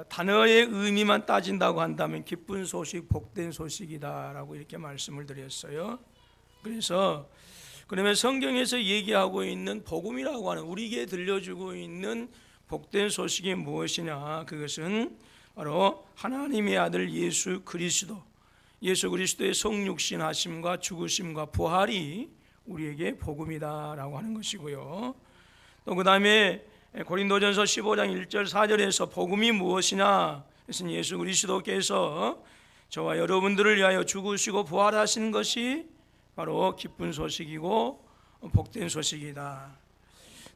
단어의 의미만 따진다고 한다면 기쁜 소식, 복된 소식이다라고 이렇게 말씀을 드렸어요. 그래서 그러면 성경에서 얘기하고 있는 복음이라고 하는, 우리에게 들려주고 있는 복된 소식이 무엇이냐? 그것은 바로 하나님의 아들 예수 그리스도의 성육신하심과 죽으심과 부활이 우리에게 복음이다라고 하는 것이고요. 또 그 다음에 고린도전서 15장 1절 4절에서 복음이 무엇이냐? 그것은 예수 그리스도께서 저와 여러분들을 위하여 죽으시고 부활하신 것이 바로 기쁜 소식이고 복된 소식이다.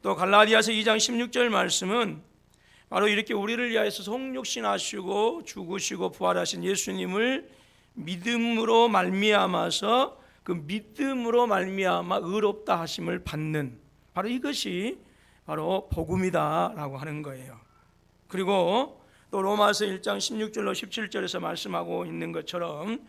또 갈라디아서 2장 16절 말씀은 바로 이렇게 우리를 위하여서 성육신하시고 죽으시고 부활하신 예수님을 믿음으로 말미암아서 그 믿음으로 말미암아 의롭다 하심을 받는, 바로 이것이 바로 복음이다라고 하는 거예요. 그리고 또 로마서 1장 16절로 17절에서 말씀하고 있는 것처럼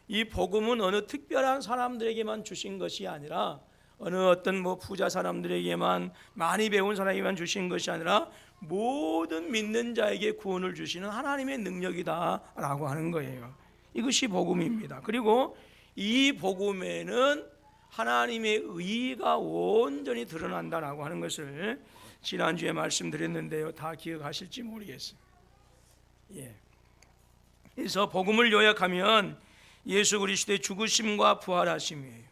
이 복음은 어느 특별한 사람들에게만 주신 것이 아니라, 어느 어떤 부자 사람들에게만, 많이 배운 사람에게만 주신 것이 아니라 모든 믿는 자에게 구원을 주시는 하나님의 능력이다라고 하는 거예요. 이것이 복음입니다. 그리고 이 복음에는 하나님의 의가 온전히 드러난다라고 하는 것을 지난주에 말씀드렸는데요, 다 기억하실지 모르겠어요. 그래서 복음을 요약하면 예수 그리스도의 죽으심과 부활하심이에요.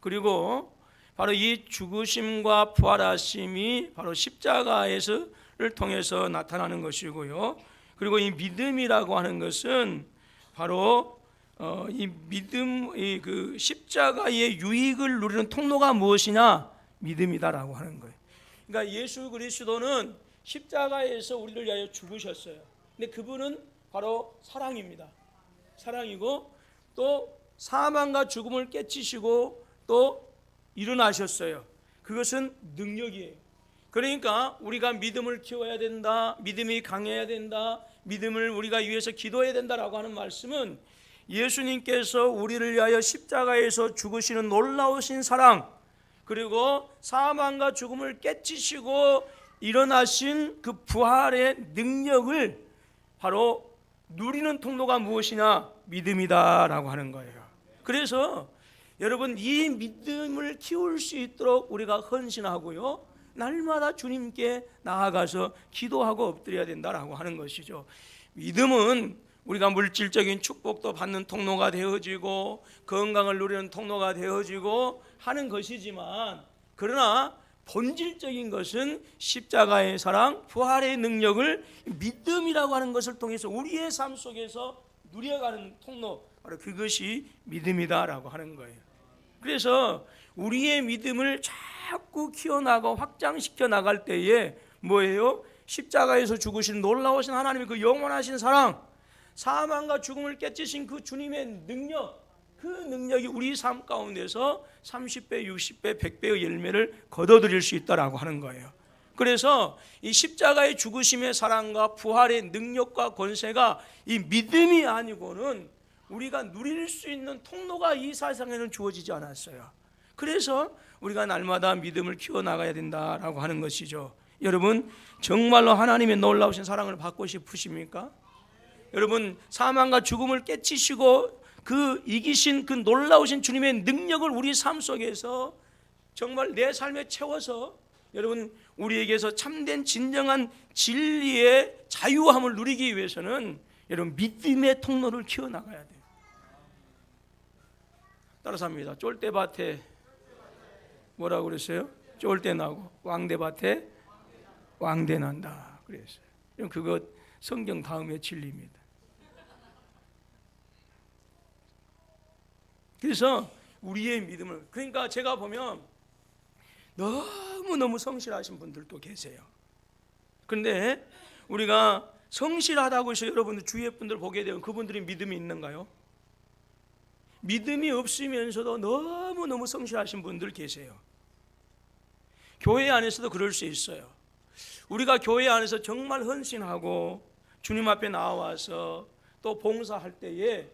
그리고 바로 이 죽으심과 부활하심이 바로 십자가에서를 통해서 나타나는 것이고요. 그리고 이 믿음이라고 하는 것은 바로 이 믿음, 그 십자가의 유익을 누리는 통로가 무엇이냐? 믿음이다라고 하는 거예요. 그러니까 예수 그리스도는 십자가에서 우리를 위하여 죽으셨어요. 근데 그분은 바로 사랑입니다. 사랑이고 또 사망과 죽음을 깨치시고 또 일어나셨어요. 그것은 능력이에요. 그러니까 우리가 믿음을 키워야 된다, 믿음이 강해야 된다, 믿음을 우리가 위해서 기도해야 된다라고 하는 말씀은 예수님께서 우리를 위하여 십자가에서 죽으시는 놀라우신 사랑, 그리고 사망과 죽음을 깨치시고 일어나신 그 부활의 능력을 바로 누리는 통로가 무엇이냐? 믿음이다라고 하는 거예요. 그래서 여러분, 이 믿음을 키울 수 있도록 우리가 헌신하고요, 날마다 주님께 나아가서 기도하고 엎드려야 된다라고 하는 것이죠. 믿음은 우리가 물질적인 축복도 받는 통로가 되어지고 건강을 누리는 통로가 되어지고 하는 것이지만, 그러나 본질적인 것은 십자가의 사랑, 부활의 능력을 믿음이라고 하는 것을 통해서 우리의 삶 속에서 누려가는 통로, 바로 그것이 믿음이다라고 하는 거예요. 그래서 우리의 믿음을 자꾸 키워나가 확장시켜 나갈 때에 뭐예요? 십자가에서 죽으신 놀라우신 하나님의 그 영원하신 사랑, 사망과 죽음을 깨치신 그 주님의 능력, 그 능력이 우리 삶 가운데서 30배, 60배, 100배의 열매를 거둬들일 수 있다라고 하는 거예요. 그래서 이 십자가의 죽으심의 사랑과 부활의 능력과 권세가 이 믿음이 아니고는 우리가 누릴 수 있는 통로가 이 세상에는 주어지지 않았어요. 그래서 우리가 날마다 믿음을 키워나가야 된다라고 하는 것이죠. 여러분, 정말로 하나님의 놀라우신 사랑을 받고 싶으십니까? 여러분, 사망과 죽음을 깨치시고 그 이기신 그 놀라우신 주님의 능력을 우리 삶 속에서 정말 내 삶에 채워서 여러분, 우리에게서 참된 진정한 진리의 자유함을 누리기 위해서는 여러분, 믿음의 통로를 키워나가야 돼요. 따라서 합니다. 쫄대밭에 뭐라고 그랬어요? 쫄대 나고 왕대밭에 왕대 난다 그랬어요. 그것 성경 다음의 진리입니다. 그래서 우리의 믿음을, 그러니까 제가 보면 너무너무 성실하신 분들도 계세요. 그런데 우리가 성실하다고 해서 여러분들 주위의 분들 보게 되면 그분들이 믿음이 있는가요? 믿음이 없으면서도 너무너무 성실하신 분들 계세요. 교회 안에서도 그럴 수 있어요. 우리가 교회 안에서 정말 헌신하고 주님 앞에 나와서 또 봉사할 때에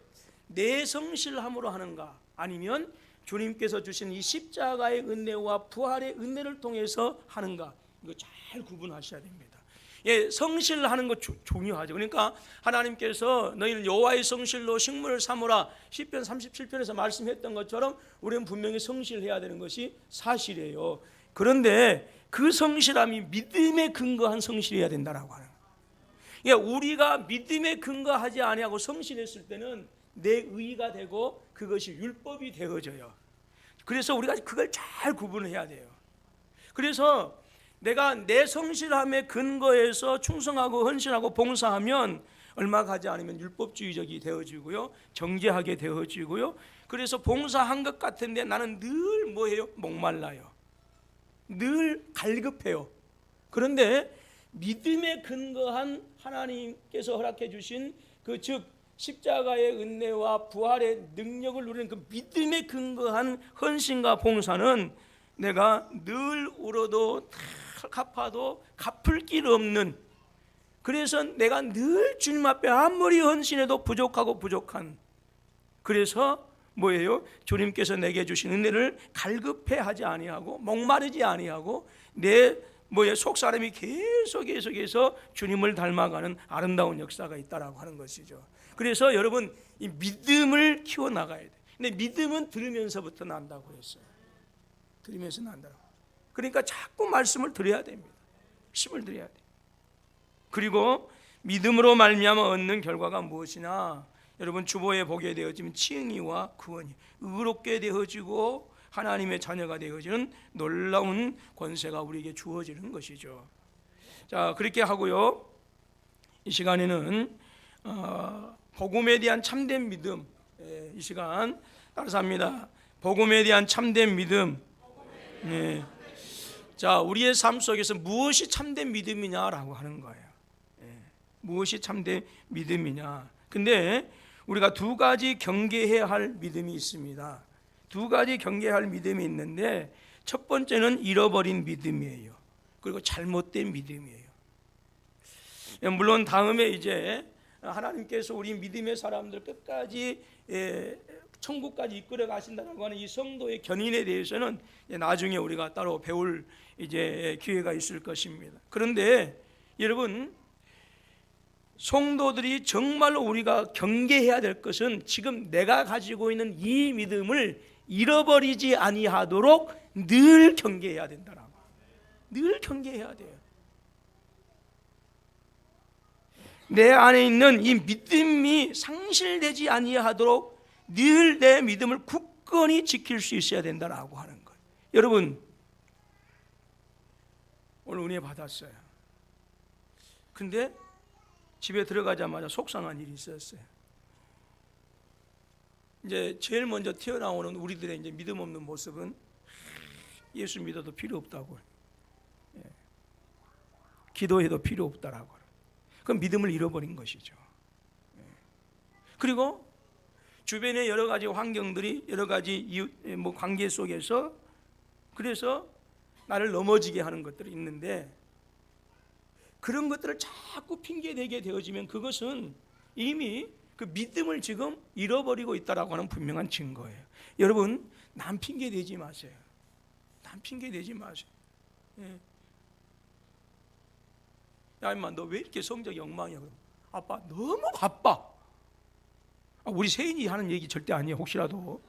내 성실함으로 하는가, 아니면 주님께서 주신 이 십자가의 은혜와 부활의 은혜를 통해서 하는가, 이거 잘 구분하셔야 됩니다. 성실하는 거 중요하죠. 그러니까 하나님께서 너희는 여호와의 성실로 식물을 삼으라 시편 37편에서 말씀했던 것처럼 우리는 분명히 성실해야 되는 것이 사실이에요. 그런데 그 성실함이 믿음에 근거한 성실해야 된다라고 하는 거예요. 그러니까 우리가 믿음에 근거하지 아니하고 성실했을 때는 내 의가 되고 그것이 율법이 되어져요. 그래서 우리가 그걸 잘 구분해야 돼요. 그래서 내가 내 성실함에 근거해서 충성하고 헌신하고 봉사하면 얼마 가지 않으면 율법주의적이 되어지고요, 정죄하게 되어지고요. 그래서 봉사한 것 같은데 나는 늘 뭐해요? 목말라요. 늘 갈급해요. 그런데 믿음에 근거한 하나님께서 허락해 주신 그 즉 십자가의 은혜와 부활의 능력을 누리는 그 믿음에 근거한 헌신과 봉사는 내가 늘 울어도 갚아도 갚을 길 없는, 그래서 내가 늘 주님 앞에 아무리 헌신해도 부족하고 부족한, 그래서 뭐예요? 주님께서 내게 주신 은혜를 갈급해하지 아니하고 목마르지 아니하고 내 속사람이 계속해서 주님을 닮아가는 아름다운 역사가 있다라고 하는 것이죠. 그래서 여러분 이 믿음을 키워 나가야 돼. 근데 믿음은 들으면서부터 난다고 했어요. 들으면서 난다고. 그러니까 자꾸 말씀을 들어야 됩니다. 힘을 드려야 돼. 그리고 믿음으로 말미암아 얻는 결과가 무엇이냐? 여러분 주보에 보게 되어지면 칭의와 구원이 의롭게 되어지고 하나님의 자녀가 되어지는 놀라운 권세가 우리에게 주어지는 것이죠. 자, 그렇게 하고요. 이 시간에는 복음에 대한 참된 믿음, 이 시간 따라서 합니다. 복음에 대한 참된 믿음. 네. 자, 우리의 삶 속에서 무엇이 참된 믿음이냐라고 하는 거예요. 무엇이 참된 믿음이냐? 근데 우리가 두 가지 경계해야 할 믿음이 있습니다. 두 가지 경계할 믿음이 있는데 첫 번째는 잃어버린 믿음이에요. 그리고 잘못된 믿음이에요. 물론 다음에 이제 하나님께서 우리 믿음의 사람들 끝까지 천국까지 이끌어 가신다고 하는 이 성도의 견인에 대해서는 나중에 우리가 따로 배울 이제 기회가 있을 것입니다. 그런데 여러분 성도들이 정말로 우리가 경계해야 될 것은 지금 내가 가지고 있는 이 믿음을 잃어버리지 아니하도록 늘 경계해야 된다라고. 늘 경계해야 돼요. 내 안에 있는 이 믿음이 상실되지 아니하도록 늘 내 믿음을 굳건히 지킬 수 있어야 된다라고 하는 거예요. 여러분 오늘 은혜 받았어요. 근데 집에 들어가자마자 속상한 일이 있었어요. 이제 제일 먼저 튀어나오는 우리들의 이제 믿음 없는 모습은 예수 믿어도 필요 없다고, 기도해도 필요 없다라고. 그럼 믿음을 잃어버린 것이죠. 그리고 주변의 여러 가지 환경들이 여러 가지 관계 속에서 그래서 나를 넘어지게 하는 것들이 있는데 그런 것들을 자꾸 핑계대게 되어지면 그것은 이미 그 믿음을 지금 잃어버리고 있다라고 하는 분명한 증거예요. 여러분 남 핑계대지 마세요. 남 핑계대지 마세요. 야 임마 너 왜 이렇게 성적이 엉망이야? 아빠 너무 바빠. 우리 세인이 하는 얘기 절대 아니에요. 혹시라도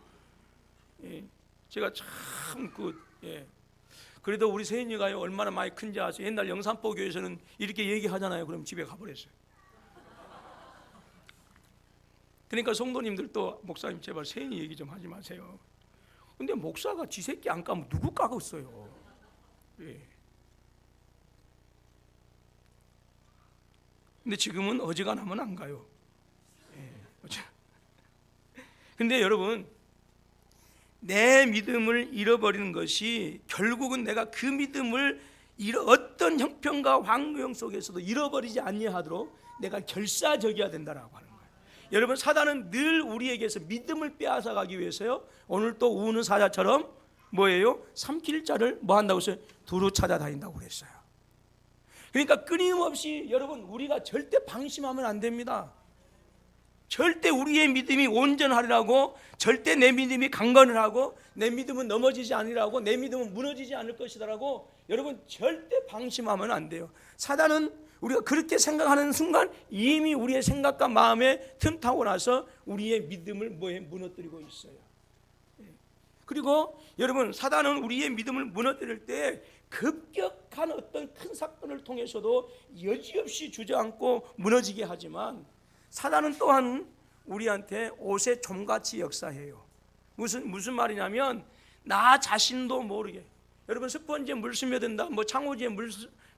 제가 참 그래도 우리 세인이가 얼마나 많이 큰지 아세요? 옛날 영산포 교회에서는 이렇게 얘기하잖아요. 그럼 집에 가버렸어요. 그러니까 성도님들도 목사님 제발 세인이 얘기 좀 하지 마세요. 근데 목사가 지 새끼 안 까면 누구 까겠어요? 근데 지금은 어지간하면 안 가요. 근데 여러분 내 믿음을 잃어버리는 것이 결국은 내가 그 믿음을 어떤 형편과 환경 속에서도 잃어버리지 아니하도록 내가 결사적이어야 된다라고 하는 거예요. 여러분 사단은 늘 우리에게서 믿음을 빼앗아 가기 위해서요. 오늘 또 우는 사자처럼 뭐예요? 삼킬 자를 뭐 한다고 했어요? 두루 찾아다닌다고 그랬어요. 그러니까 끊임없이 여러분 우리가 절대 방심하면 안 됩니다. 절대 우리의 믿음이 온전하리라고, 절대 내 믿음이 강건을 하고 내 믿음은 넘어지지 않으라고, 내 믿음은 무너지지 않을 것이다라고 여러분 절대 방심하면 안 돼요. 사단은 우리가 그렇게 생각하는 순간 이미 우리의 생각과 마음에 틈타고 나서 우리의 믿음을 무너뜨리고 있어요. 그리고 여러분, 사단은 우리의 믿음을 무너뜨릴 때 급격한 어떤 큰 사건을 통해서도 여지없이 주저앉고 무너지게 하지만, 사단은 또한 우리한테 옷의 좀같이 역사해요. 무슨 말이냐면, 나 자신도 모르게, 여러분 스펀지에 물 스며든다, 뭐 창호지에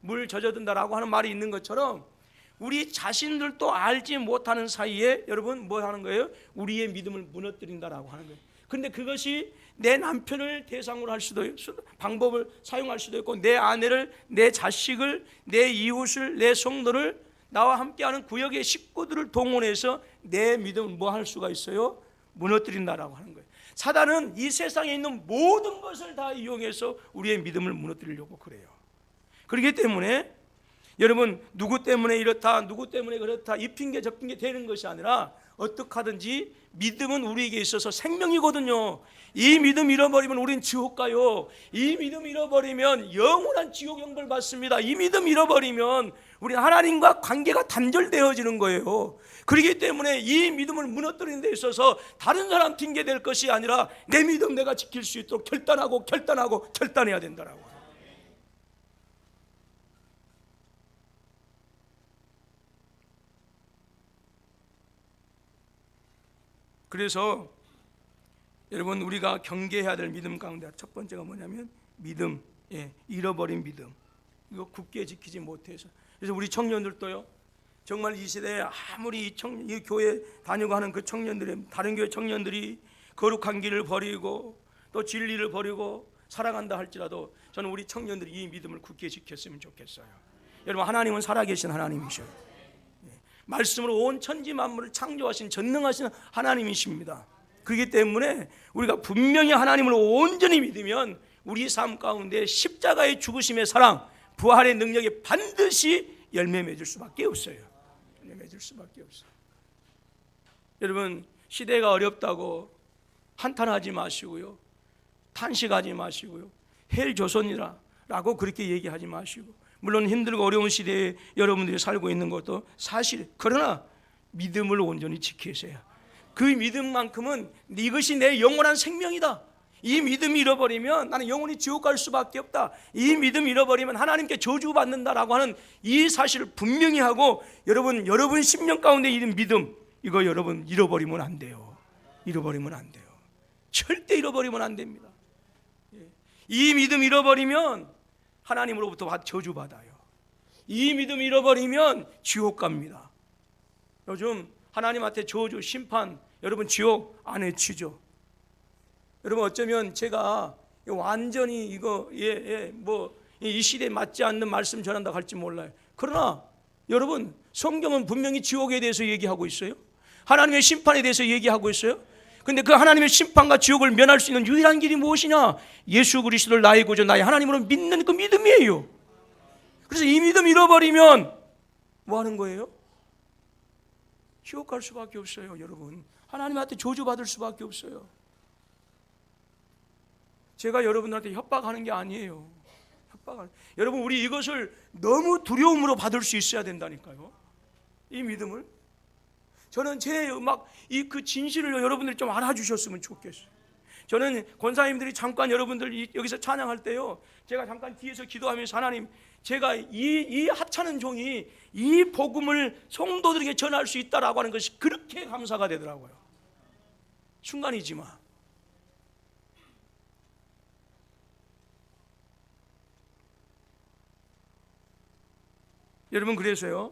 물 젖어든다라고 하는 말이 있는 것처럼, 우리 자신들도 알지 못하는 사이에 여러분 뭐 하는 거예요? 우리의 믿음을 무너뜨린다라고 하는 거예요. 근데 그것이 내 남편을 대상으로 할 수도 있고, 방법을 사용할 수도 있고, 내 아내를, 내 자식을, 내 이웃을, 내 성도를, 나와 함께하는 구역의 식구들을 동원해서 내 믿음을 뭐 할 수가 있어요? 무너뜨린다라고 하는 거예요. 사단은 이 세상에 있는 모든 것을 다 이용해서 우리의 믿음을 무너뜨리려고 그래요. 그렇기 때문에 여러분, 누구 때문에 이렇다, 누구 때문에 그렇다, 이 핑계 저 핑계 되는 것이 아니라, 어떻게 하든지 믿음은 우리에게 있어서 생명이거든요. 이 믿음 잃어버리면 우리는 지옥 가요. 이 믿음 잃어버리면 영원한 지옥 형벌 받습니다. 이 믿음 잃어버리면 우리 하나님과 관계가 단절되어지는 거예요. 그렇기 때문에 이 믿음을 무너뜨리는 데 있어서 다른 사람 핑계 될 것이 아니라 내 믿음 내가 지킬 수 있도록 결단해야 된다라고. 그래서 여러분, 우리가 경계해야 될 믿음 가운데 첫 번째가 뭐냐면 믿음, 잃어버린 믿음, 이거 굳게 지키지 못해서. 그래서 우리 청년들도요, 정말 이 시대에 아무리 이 교회 다니고 하는 그 청년들이, 다른 교회 청년들이 거룩한 길을 버리고 또 진리를 버리고 살아간다 할지라도, 저는 우리 청년들이 이 믿음을 굳게 지켰으면 좋겠어요. 여러분, 하나님은 살아계신 하나님이셔요. 말씀으로 온 천지 만물을 창조하신 전능하신 하나님이십니다. 그렇기 때문에 우리가 분명히 하나님을 온전히 믿으면 우리 삶 가운데 십자가의 죽으심의 사랑, 부활의 능력이 반드시 열매 맺을 수밖에 없어요. 열매 맺을 수밖에 없어요. 여러분, 시대가 어렵다고 한탄하지 마시고요, 탄식하지 마시고요, 헬조선이라고 그렇게 얘기하지 마시고, 물론 힘들고 어려운 시대에 여러분들이 살고 있는 것도 사실, 그러나 믿음을 온전히 지키세요. 그 믿음만큼은 이것이 내 영원한 생명이다. 이 믿음 잃어버리면 나는 영원히 지옥 갈 수밖에 없다. 이 믿음 잃어버리면 하나님께 저주받는다라고 하는 이 사실을 분명히 하고, 여러분 심령 가운데 있는 믿음, 이거 여러분 잃어버리면 안 돼요. 잃어버리면 안 돼요. 절대 잃어버리면 안 됩니다. 이 믿음 잃어버리면 하나님으로부터 저주받아요. 이 믿음 잃어버리면 지옥 갑니다. 요즘 하나님한테 저주, 심판, 여러분 지옥 안 해치죠. 여러분, 어쩌면 제가 완전히 이 시대에 맞지 않는 말씀 전한다고 할지 몰라요. 그러나 여러분, 성경은 분명히 지옥에 대해서 얘기하고 있어요. 하나님의 심판에 대해서 얘기하고 있어요. 근데 그 하나님의 심판과 지옥을 면할 수 있는 유일한 길이 무엇이냐? 예수 그리스도를 나의 구주, 나의 하나님으로 믿는 그 믿음이에요. 그래서 이 믿음 잃어버리면 뭐 하는 거예요? 지옥 갈 수밖에 없어요. 여러분, 하나님한테 저주받을 수밖에 없어요. 제가 여러분들한테 협박하는 게 아니에요. 여러분, 우리 이것을 너무 두려움으로 받을 수 있어야 된다니까요. 이 믿음을. 저는 그 진실을 여러분들이 좀 알아주셨으면 좋겠어요. 저는 권사님들이 잠깐 여러분들 여기서 찬양할 때요, 제가 잠깐 뒤에서 기도하면서, 하나님, 제가 이 하찮은 종이 이 복음을 성도들에게 전할 수 있다라고 하는 것이 그렇게 감사가 되더라고요. 순간이지만. 여러분, 그래서요,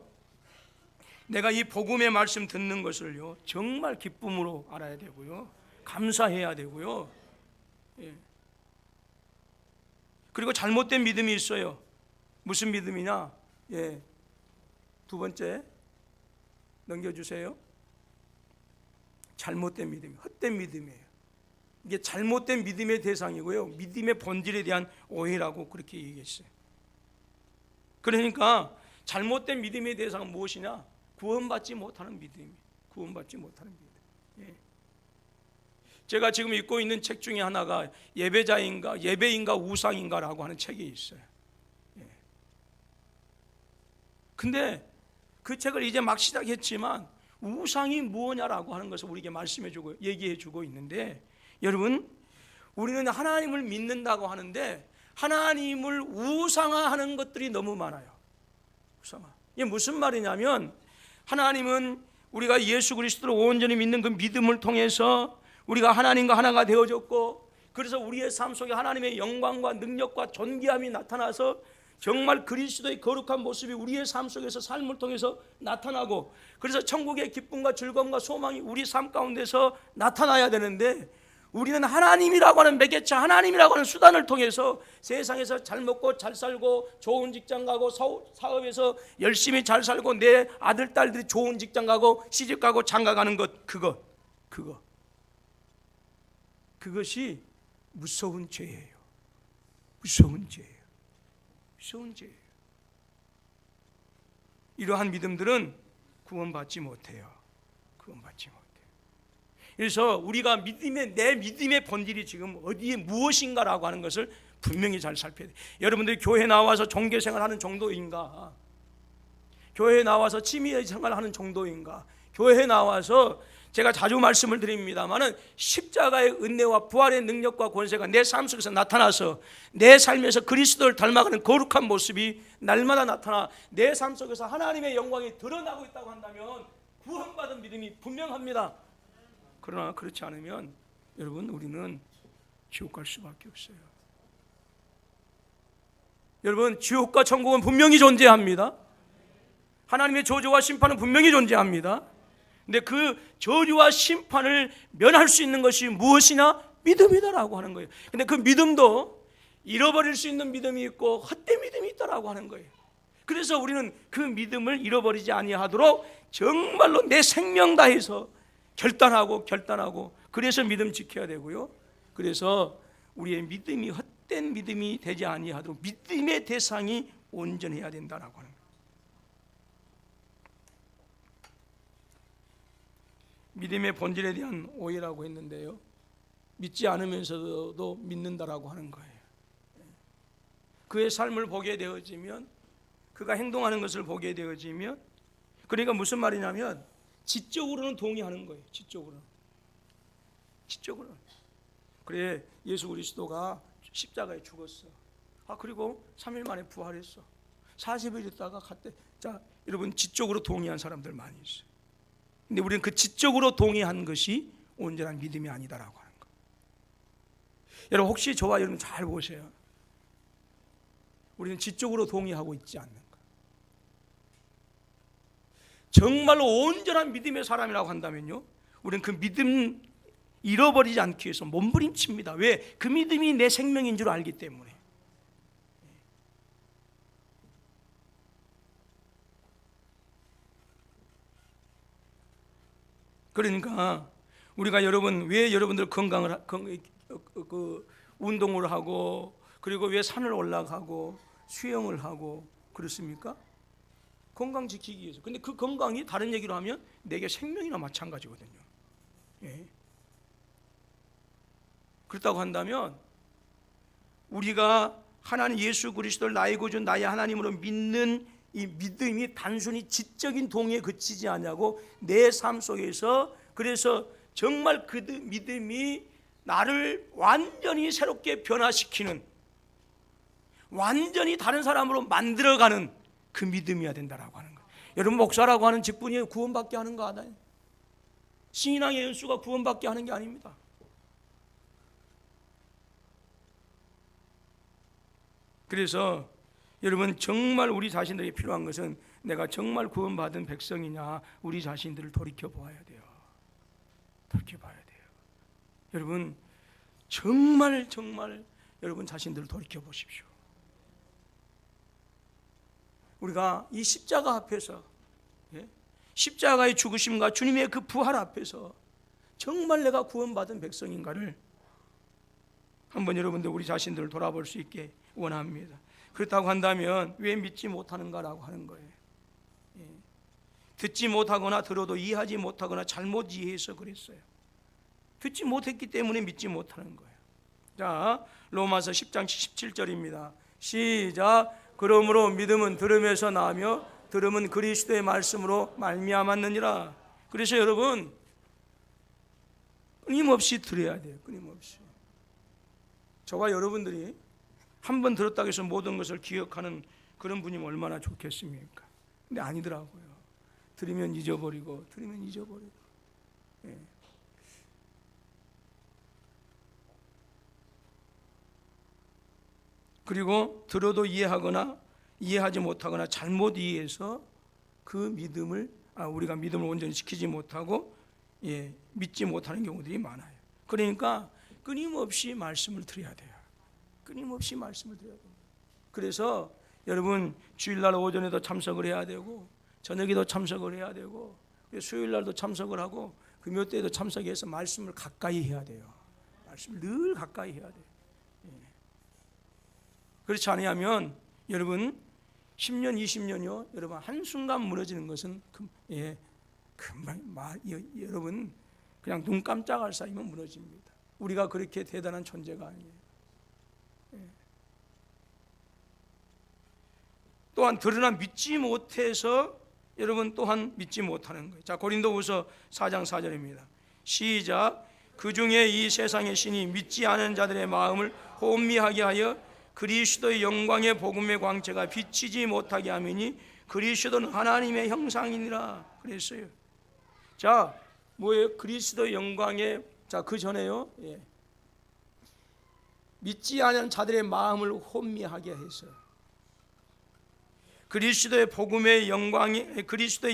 내가 이 복음의 말씀 듣는 것을요, 정말 기쁨으로 알아야 되고요, 감사해야 되고요. 그리고 잘못된 믿음이 있어요. 무슨 믿음이냐? 두 번째 넘겨주세요. 잘못된 믿음, 헛된 믿음이에요. 이게 잘못된 믿음의 대상이고요, 믿음의 본질에 대한 오해라고 그렇게 얘기했어요. 그러니까 잘못된 믿음의 대상은 무엇이냐? 구원받지 못하는 믿음이에요. 구원받지 못하는 믿음. 제가 지금 읽고 있는 책 중에 하나가 예배인가 우상인가라고 하는 책이 있어요. 근데 그 책을 이제 막 시작했지만 우상이 무엇냐라고 하는 것을 우리에게 말씀해주고 얘기해주고 있는데, 여러분, 우리는 하나님을 믿는다고 하는데 하나님을 우상화하는 것들이 너무 많아요. 우상화. 이게 무슨 말이냐면, 하나님은 우리가 예수 그리스도를 온전히 믿는 그 믿음을 통해서 우리가 하나님과 하나가 되어졌고, 그래서 우리의 삶 속에 하나님의 영광과 능력과 존귀함이 나타나서 정말 그리스도의 거룩한 모습이 우리의 삶 속에서 삶을 통해서 나타나고, 그래서 천국의 기쁨과 즐거움과 소망이 우리 삶 가운데서 나타나야 되는데, 우리는 하나님이라고 하는 매개체, 하나님이라고 하는 수단을 통해서 세상에서 잘 먹고 잘 살고 좋은 직장 가고 사업에서 열심히 잘 살고 내 아들 딸들이 좋은 직장 가고 시집 가고 장가 가는 것, 그것이 무서운 죄예요. 무서운 죄예요. 무서운 죄예요. 이러한 믿음들은 구원받지 못해요. 구원받지 못해요. 그래서 우리가 내 믿음의 본질이 지금 어디에 무엇인가라고 하는 것을 분명히 잘 살펴야 돼요. 여러분들이 교회 나와서 종교생활하는 정도인가? 교회에 나와서 취미생활하는 정도인가? 교회에 나와서 제가 자주 말씀을 드립니다마는 십자가의 은혜와 부활의 능력과 권세가 내 삶 속에서 나타나서 내 삶에서 그리스도를 닮아가는 거룩한 모습이 날마다 나타나 내 삶 속에서 하나님의 영광이 드러나고 있다고 한다면 구원받은 믿음이 분명합니다. 그러나 그렇지 않으면 여러분, 우리는 지옥 갈 수밖에 없어요. 여러분, 지옥과 천국은 분명히 존재합니다. 하나님의 저주와 심판은 분명히 존재합니다. 근데 그 저주와 심판을 면할 수 있는 것이 무엇이냐? 믿음이다라고 하는 거예요. 근데 그 믿음도 잃어버릴 수 있는 믿음이 있고 헛된 믿음이 있다라고 하는 거예요. 그래서 우리는 그 믿음을 잃어버리지 아니하도록 정말로 내 생명 다해서 결단하고 그래서 믿음 지켜야 되고요. 그래서 우리의 믿음이 헛된 믿음이 되지 아니하도록 믿음의 대상이 온전해야 된다라고 하는 거예요. 믿음의 본질에 대한 오해라고 했는데요, 믿지 않으면서도 믿는다라고 하는 거예요. 그의 삶을 보게 되어지면, 그가 행동하는 것을 보게 되어지면, 그러니까 무슨 말이냐면 지적으로는 동의하는 거예요. 지적으로는. 그래, 예수 그리스도가 십자가에 죽었어. 그리고 3일 만에 부활했어. 40일 있다가 갔대. 자, 여러분, 지적으로 동의한 사람들 많이 있어요. 근데 우리는 그 지적으로 동의한 것이 온전한 믿음이 아니다라고 하는 거예요. 여러분, 혹시 저와 여러분 잘 보세요. 우리는 지적으로 동의하고 있지 않는 거예요. 정말로 온전한 믿음의 사람이라고 한다면요, 우리는 그 믿음 잃어버리지 않기 위해서 몸부림칩니다. 왜? 그 믿음이 내 생명인 줄 알기 때문에. 그러니까 우리가 왜 여러분들 운동을 하고, 그리고 왜 산을 올라가고 수영을 하고 그렇습니까? 건강 지키기 위해서. 근데 그 건강이 다른 얘기로 하면 내게 생명이나 마찬가지거든요. 예. 그렇다고 한다면 우리가 하나님 예수 그리스도를 나의 구주 나의 하나님으로 믿는 이 믿음이 단순히 지적인 동의에 그치지 않냐고, 내 삶 속에서 그래서 정말 그 믿음이 나를 완전히 새롭게 변화시키는, 완전히 다른 사람으로 만들어가는 그 믿음이어야 된다라고 하는 거예요. 여러분, 목사라고 하는 직분이 구원받게 하는 거 아니에요. 신앙의 연수가 구원받게 하는 게 아닙니다. 그래서 여러분, 정말 우리 자신들에게 필요한 것은 내가 정말 구원받은 백성이냐, 우리 자신들을 돌이켜 보아야 돼요. 돌이켜 봐야 돼요. 여러분, 정말 여러분 자신들을 돌이켜 보십시오. 우리가 이 십자가 앞에서, 십자가의 죽으심과 주님의 그 부활 앞에서 정말 내가 구원받은 백성인가를 한번 여러분들 우리 자신들을 돌아볼 수 있게 원합니다. 그렇다고 한다면 왜 믿지 못하는가라고 하는 거예요. 듣지 못하거나 들어도 이해하지 못하거나 잘못 이해해서 그랬어요. 듣지 못했기 때문에 믿지 못하는 거예요. 자, 로마서 10장 17절입니다. 시작. 그러므로 믿음은 들음에서 나며 들음은 그리스도의 말씀으로 말미암았느니라. 그래서 여러분 끊임없이 들어야 돼요. 끊임없이. 저와 여러분들이 한 번 들었다고 해서 모든 것을 기억하는 그런 분이면 얼마나 좋겠습니까? 근데 아니더라고요. 들으면 잊어버리고 들으면 잊어버리고. 예. 그리고 들어도 이해하거나 이해하지 못하거나 잘못 이해해서 그 믿음을 우리가 믿음을 온전히 지키지 못하고 믿지 못하는 경우들이 많아요. 그러니까 끊임없이 말씀을 드려야 돼요. 끊임없이 말씀을 드려야 돼요. 그래서 여러분 주일날 오전에도 참석을 해야 되고 저녁에도 참석을 해야 되고 수요일날도 참석을 하고 금요때에도 참석해서 말씀을 가까이 해야 돼요. 말씀을 늘 가까이 해야 돼요. 그렇지 않으면 여러분 10년 20년이요 여러분 한순간 무너지는 것은 금방 여러분 그냥 눈 깜짝할 사이면 무너집니다. 우리가 그렇게 대단한 존재가 아니에요. 또한 드러나 믿지 못해서 여러분 또한 믿지 못하는 거예요. 자, 고린도후서 4장 4절입니다. 시작. 그 중에 이 세상의 신이 믿지 않은 자들의 마음을 혼미하게 하여 그리스도의 영광의 복음의 광채가 비치지 못하게 하매니 그리스도는 하나님의 형상이니라 그랬어요. 자, 뭐예요? 그리스도의 영광의 그 전에요. 믿지 않은 자들의 마음을 혼미하게 해서 그리스도의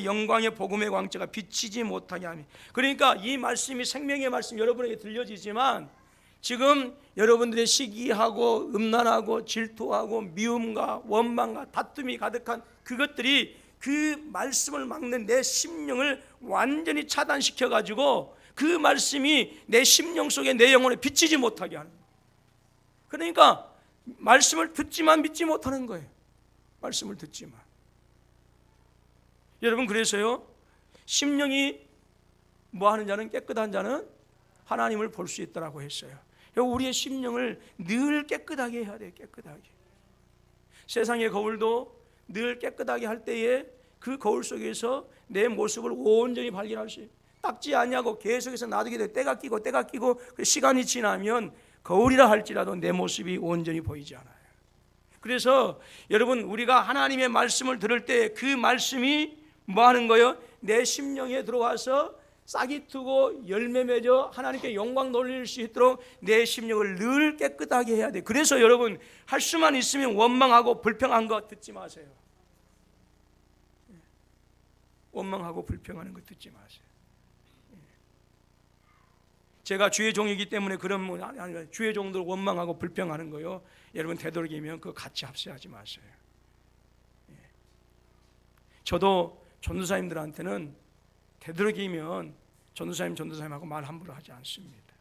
영광의 복음의 광채가 비치지 못하게 하며. 그러니까 이 말씀이 생명의 말씀 여러분에게 들려지지만 지금 여러분들의 시기하고 음란하고 질투하고 미움과 원망과 다툼이 가득한 그것들이 그 말씀을 막는 내 심령을 완전히 차단시켜 가지고 그 말씀이 내 심령 속에 내 영혼에 비치지 못하게 하는 거예요. 그러니까 말씀을 듣지만 믿지 못하는 거예요. 말씀을 듣지만. 여러분 그래서요 심령이 뭐하는 자는 깨끗한 자는 하나님을 볼 수 있다라고 했어요. 우리의 심령을 늘 깨끗하게 해야 돼요. 깨끗하게. 세상의 거울도 늘 깨끗하게 할 때에 그 거울 속에서 내 모습을 온전히 발견할 수 있어요. 닦지 않냐고 계속해서 놔두게 돼 때가 끼고 시간이 지나면 거울이라 할지라도 내 모습이 온전히 보이지 않아요. 그래서 여러분 우리가 하나님의 말씀을 들을 때 그 말씀이 뭐 하는 거예요? 내 심령에 들어와서 싹이 트고 열매 맺어 하나님께 영광 돌릴 수 있도록 내 심령을 늘 깨끗하게 해야 돼. 그래서 여러분 할 수만 있으면 원망하고 불평한 거 듣지 마세요. 원망하고 불평하는 거 듣지 마세요. 제가 주의 종이기 때문에 그런 아니 주의 종들 원망하고 불평하는 거요. 여러분 되도록이면 그거 같이 합세하지 마세요. 저도 전도사님들한테는 되도록이면 전도사님하고 말 함부로 하지 않습니다.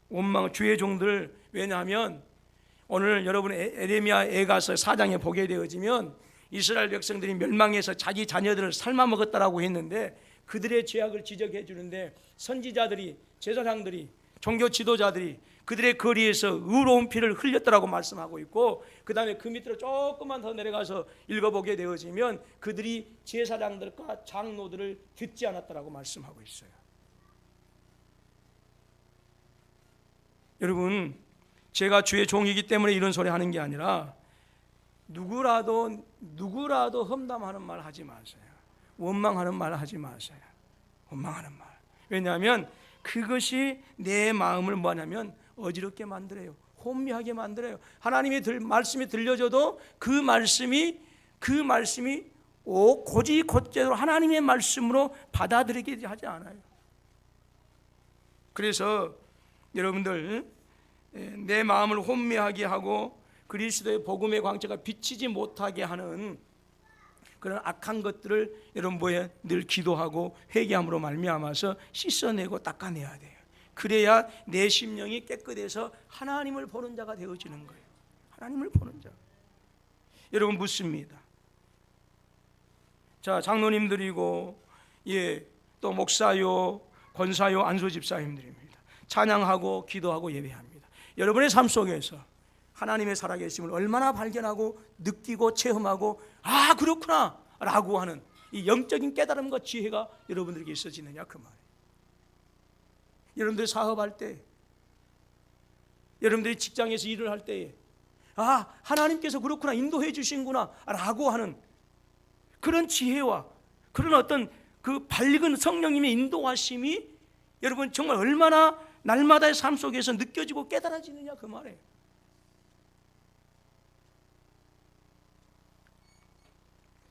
원망 주의 종들 왜냐하면 오늘 여러분 에레미야 가서 4장에 보게 되어지면 이스라엘 백성들이 멸망해서 자기 자녀들을 삶아 먹었다라고 했는데 그들의 죄악을 지적해 주는데 선지자들이 제사장들이 종교 지도자들이 그들의 거리에서 의로운 피를 흘렸다라고 말씀하고 있고 그 다음에 그 밑으로 조금만 더 내려가서 읽어보게 되어지면 그들이 제사장들과 장로들을 듣지 않았다라고 말씀하고 있어요. 여러분 제가 주의 종이기 때문에 이런 소리 하는 게 아니라 누구라도 험담하는 말 하지 마세요. 원망하는 말 하지 마세요. 원망하는 말. 왜냐하면 그것이 내 마음을 뭐하냐면 어지럽게 만들어요. 혼미하게 만들어요. 하나님의 말씀이 들려줘도 그 말씀이 곧이곧대로 하나님의 말씀으로 받아들이게 하지 않아요. 그래서 여러분들 내 마음을 혼미하게 하고 그리스도의 복음의 광채가 비치지 못하게 하는 그런 악한 것들을 여러분 늘 기도하고 회개함으로 말미암아서 씻어내고 닦아내야 돼요. 그래야 내 심령이 깨끗해서 하나님을 보는 자가 되어지는 거예요. 하나님을 보는 자. 여러분 묻습니다. 자, 장로님들이고 또 목사요, 권사요, 안수 집사님들입니다. 찬양하고 기도하고 예배합니다. 여러분의 삶 속에서 하나님의 살아계심을 얼마나 발견하고 느끼고 체험하고 아 그렇구나 라고 하는 이 영적인 깨달음과 지혜가 여러분들에게 있어지느냐 그 말이에요. 여러분들이 사업할 때, 여러분들이 직장에서 일을 할 때에 아 하나님께서 그렇구나 인도해 주신구나 라고 하는 그런 지혜와 그런 어떤 그 밝은 성령님의 인도하심이 여러분 정말 얼마나 날마다의 삶 속에서 느껴지고 깨달아지느냐 그 말이에요.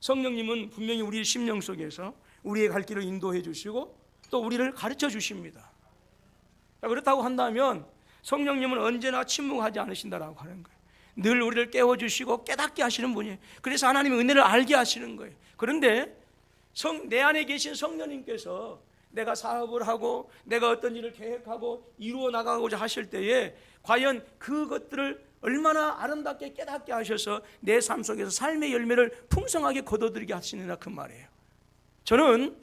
성령님은 분명히 우리의 심령 속에서 우리의 갈 길을 인도해 주시고 또 우리를 가르쳐 주십니다. 그렇다고 한다면 성령님은 언제나 침묵하지 않으신다라고 하는 거예요. 늘 우리를 깨워주시고 깨닫게 하시는 분이에요. 그래서 하나님의 은혜를 알게 하시는 거예요. 그런데 내 안에 계신 성령님께서 내가 사업을 하고 내가 어떤 일을 계획하고 이루어 나가고자 하실 때에 과연 그것들을 얼마나 아름답게 깨닫게 하셔서 내 삶 속에서 삶의 열매를 풍성하게 거둬들이게 하시느냐 그 말이에요. 저는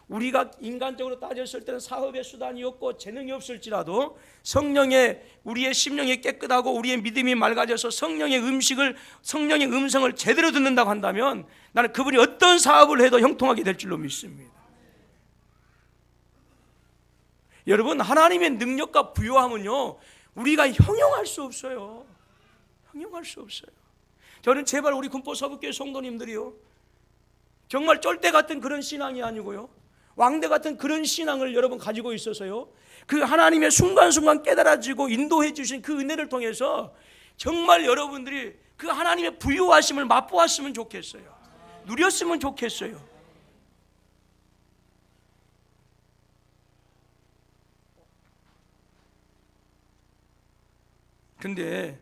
우리가 인간적으로 따졌을 때는 사업의 수단이 없고 재능이 없을지라도 성령의 우리의 심령이 깨끗하고 우리의 믿음이 맑아져서 성령의 음성을 제대로 듣는다고 한다면 나는 그분이 어떤 사업을 해도 형통하게 될 줄로 믿습니다. 여러분 하나님의 능력과 부요함은요 우리가 형용할 수 없어요. 형용할 수 없어요. 저는 제발 우리 군포 서북교회 성도님들이요 정말 쫄대 같은 그런 신앙이 아니고요 왕대 같은 그런 신앙을 여러분 가지고 있어서요 그 하나님의 순간순간 깨달아지고 인도해 주신 그 은혜를 통해서 정말 여러분들이 그 하나님의 부유하심을 맛보았으면 좋겠어요. 누렸으면 좋겠어요. 근데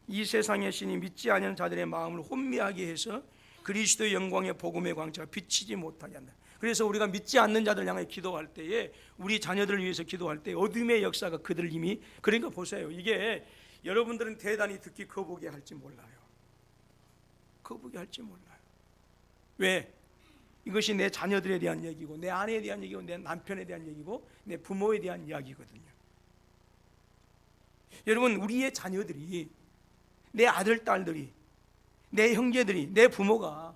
이 세상의 신이 믿지 않는 자들의 마음을 혼미하게 해서 그리스도의 영광의 복음의 광채가 비치지 못하게 한다. 그래서 우리가 믿지 않는 자들 향해 기도할 때에 우리 자녀들을 위해서 기도할 때 어둠의 역사가 그들을 이미 그러니까 보세요. 이게 여러분들은 대단히 듣기 거북이 할지 몰라요. 거북이 할지 몰라요. 왜? 이것이 내 자녀들에 대한 얘기고 내 아내에 대한 얘기고 내 남편에 대한 얘기고 내 부모에 대한 이야기거든요. 여러분 우리의 자녀들이 내 아들 딸들이 내 형제들이 내 부모가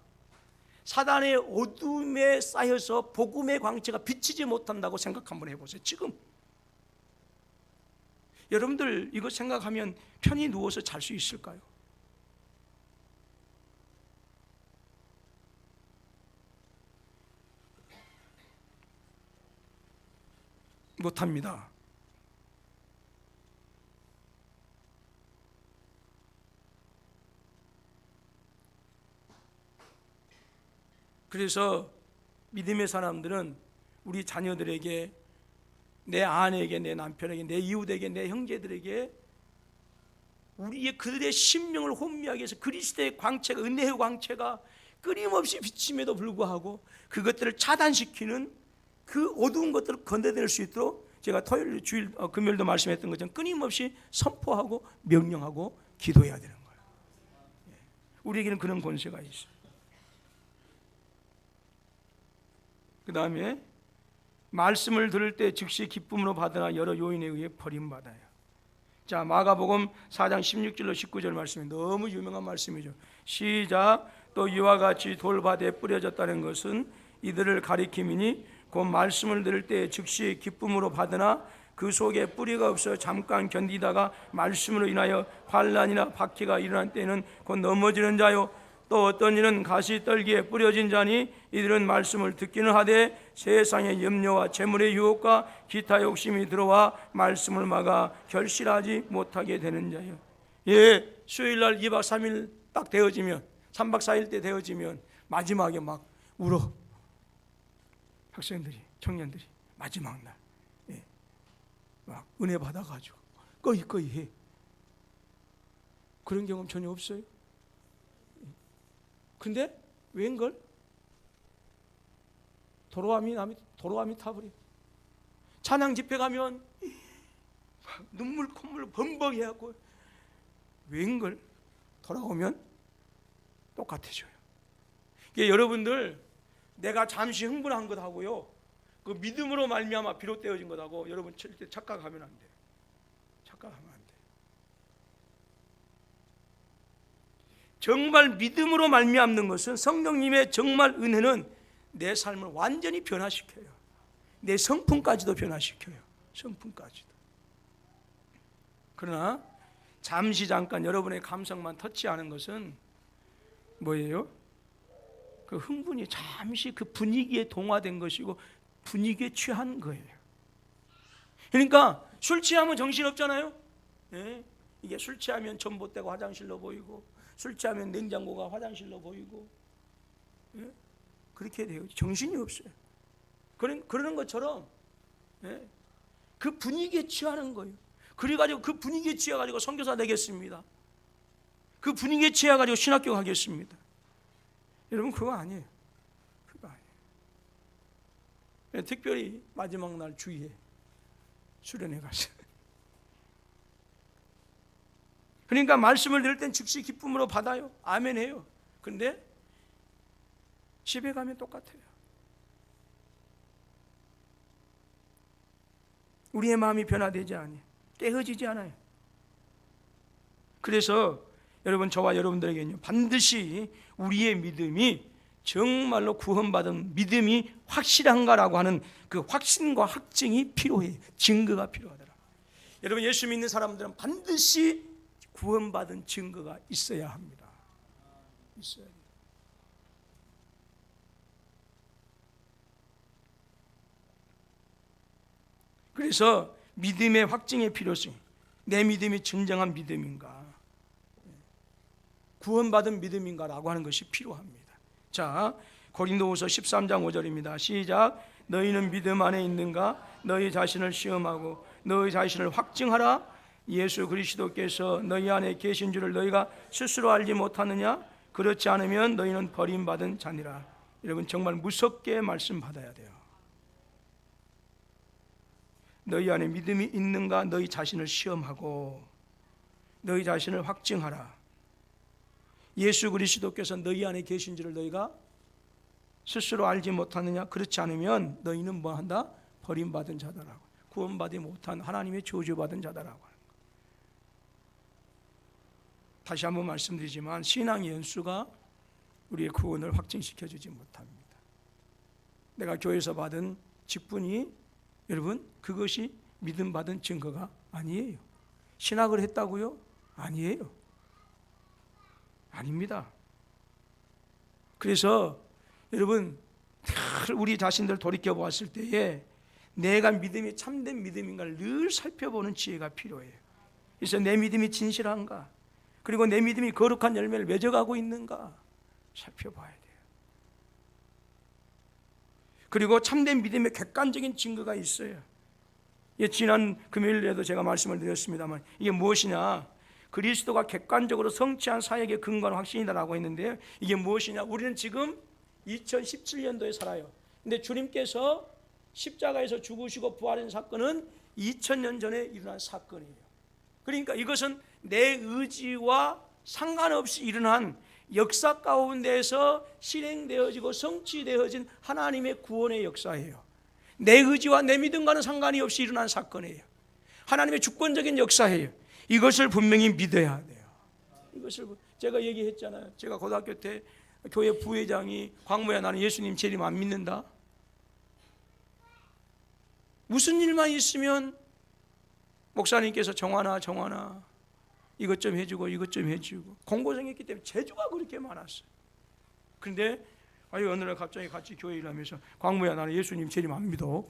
사단의 어둠에 쌓여서 복음의 광채가 비치지 못한다고 생각 한번 해보세요. 지금 여러분들 이거 생각하면 편히 누워서 잘 수 있을까요? 못합니다. 그래서 믿음의 사람들은 우리 자녀들에게 내 아내에게 내 남편에게 내 이웃에게 내 형제들에게 우리의 그들의 심령을 혼미하게 해서 그리스도의 광채가 은혜의 광채가 끊임없이 비침에도 불구하고 그것들을 차단시키는 그 어두운 것들을 건너낼 수 있도록 제가 토요일 주일 금요일도 말씀했던 것처럼 끊임없이 선포하고 명령하고 기도해야 되는 거예요. 우리에게는 그런 권세가 있어요. 그 다음에 말씀을 들을 때 즉시 기쁨으로 받으나 여러 요인에 의해 버림받아요. 자, 마가복음 4장 16절로 19절 말씀이 너무 유명한 말씀이죠. 시작. 또 이와 같이 돌밭에 뿌려졌다는 것은 이들을 가리킴이니 곧 말씀을 들을 때 즉시 기쁨으로 받으나 그 속에 뿌리가 없어 잠깐 견디다가 말씀으로 인하여 환난이나 박해가 일어난 때는 곧 넘어지는 자요. 또 어떤 이는 가시떨기에 뿌려진 자니 이들은 말씀을 듣기는 하되 세상의 염려와 재물의 유혹과 기타 욕심이 들어와 말씀을 막아 결실하지 못하게 되는 자요. 예, 수요일날 2박 3일 딱 되어지면 3박 4일 때 되어지면 마지막에 막 울어. 학생들이 청년들이 마지막 날 막 은혜 받아가지고 꺼이 해. 그런 경험 전혀 없어요. 근데 웬걸? 도로함이 타버려. 찬양 집회 가면 눈물 콧물 범벅 해갖고 웬걸? 돌아오면 똑같아져요. 이게 여러분들 내가 잠시 흥분한 것하고요 그 믿음으로 말미암아 비롯되어진 것하고 여러분 절대 착각하면 안 돼요. 착각하면 안 돼요. 정말 믿음으로 말미암는 것은 성령님의 정말 은혜는 내 삶을 완전히 변화시켜요. 내 성품까지도 변화시켜요. 성품까지도. 그러나 잠시 잠깐 여러분의 감성만 터치하는 것은 뭐예요? 그 흥분이 잠시 그 분위기에 동화된 것이고 분위기에 취한 거예요. 그러니까 술 취하면 정신없잖아요. 네? 이게 술 취하면 전봇대가 화장실로 보이고 술 취하면 냉장고가 화장실로 보이고, 네? 그렇게 돼요. 정신이 없어요. 그러는 것처럼, 네? 그 분위기에 취하는 거예요. 그래가지고 그 분위기에 취해가지고 선교사 되겠습니다. 그 분위기에 취해가지고 신학교 가겠습니다. 여러분 그거 아니에요. 그거 아니에요. 특별히 마지막 날 주위에 수련회 가서. 그러니까 말씀을 들을 땐 즉시 기쁨으로 받아요. 아멘 해요. 근데 집에 가면 똑같아요. 우리의 마음이 변화되지 않아요. 깨어지지 않아요. 그래서 여러분, 저와 여러분들에게는요, 반드시 우리의 믿음이 정말로 구원받은 믿음이 확실한가라고 하는 그 확신과 확증이 필요해요. 증거가 필요하더라. 여러분, 예수 믿는 사람들은 반드시 구원받은 증거가 있어야 합니다. 있어야 돼요. 그래서 믿음의 확증의 필요성, 내 믿음이 진정한 믿음인가, 구원받은 믿음인가라고 하는 것이 필요합니다. 자, 고린도후서 13장 5절입니다. 시작. 너희는 믿음 안에 있는가? 너희 자신을 시험하고 너희 자신을 확증하라. 예수 그리스도께서 너희 안에 계신 줄을 너희가 스스로 알지 못하느냐? 그렇지 않으면 너희는 버림받은 자니라. 여러분, 정말 무섭게 말씀 받아야 돼요. 너희 안에 믿음이 있는가? 너희 자신을 시험하고 너희 자신을 확증하라. 예수 그리스도께서 너희 안에 계신 줄을 너희가 스스로 알지 못하느냐? 그렇지 않으면 너희는 뭐한다? 버림받은 자다라고. 구원받지 못한 하나님의 저주받은 자다라고 하는 거. 다시 한번 말씀드리지만 신앙의 연수가 우리의 구원을 확증시켜주지 못합니다. 내가 교회에서 받은 직분이, 여러분, 그것이 믿음받은 증거가 아니에요. 신학을 했다고요? 아니에요. 아닙니다. 그래서 여러분, 우리 자신들 돌이켜 보았을 때에 내가 믿음이 참된 믿음인가를 늘 살펴보는 지혜가 필요해요. 그래서 내 믿음이 진실한가, 그리고 내 믿음이 거룩한 열매를 맺어가고 있는가 살펴봐야 돼요. 그리고 참된 믿음의 객관적인 증거가 있어요. 지난 금요일에도 제가 말씀을 드렸습니다만, 이게 무엇이냐? 그리스도가 객관적으로 성취한 사역의 근거는 확신이다라고 했는데요, 이게 무엇이냐? 우리는 지금 2017년도에 살아요. 근데 주님께서 십자가에서 죽으시고 부활한 사건은 2000년 전에 일어난 사건이에요. 그러니까 이것은 내 의지와 상관없이 일어난 역사 가운데에서 실행되어지고 성취되어진 하나님의 구원의 역사예요. 내 의지와 내 믿음과는 상관이 없이 일어난 사건이에요. 하나님의 주권적인 역사예요. 이것을 분명히 믿어야 돼요. 이것을 제가 얘기했잖아요. 제가 고등학교 때 교회 부회장이, 광무야 나는 예수님 재림 안 믿는다. 무슨 일만 있으면 목사님께서 정하나 이것 좀 해주고 이것 좀 해주고, 공고생했기 때문에 재주가 그렇게 많았어요. 그런데 어느 날 갑자기 같이 교회 일하면서, 광무야 나는 예수님 재림 안 믿어.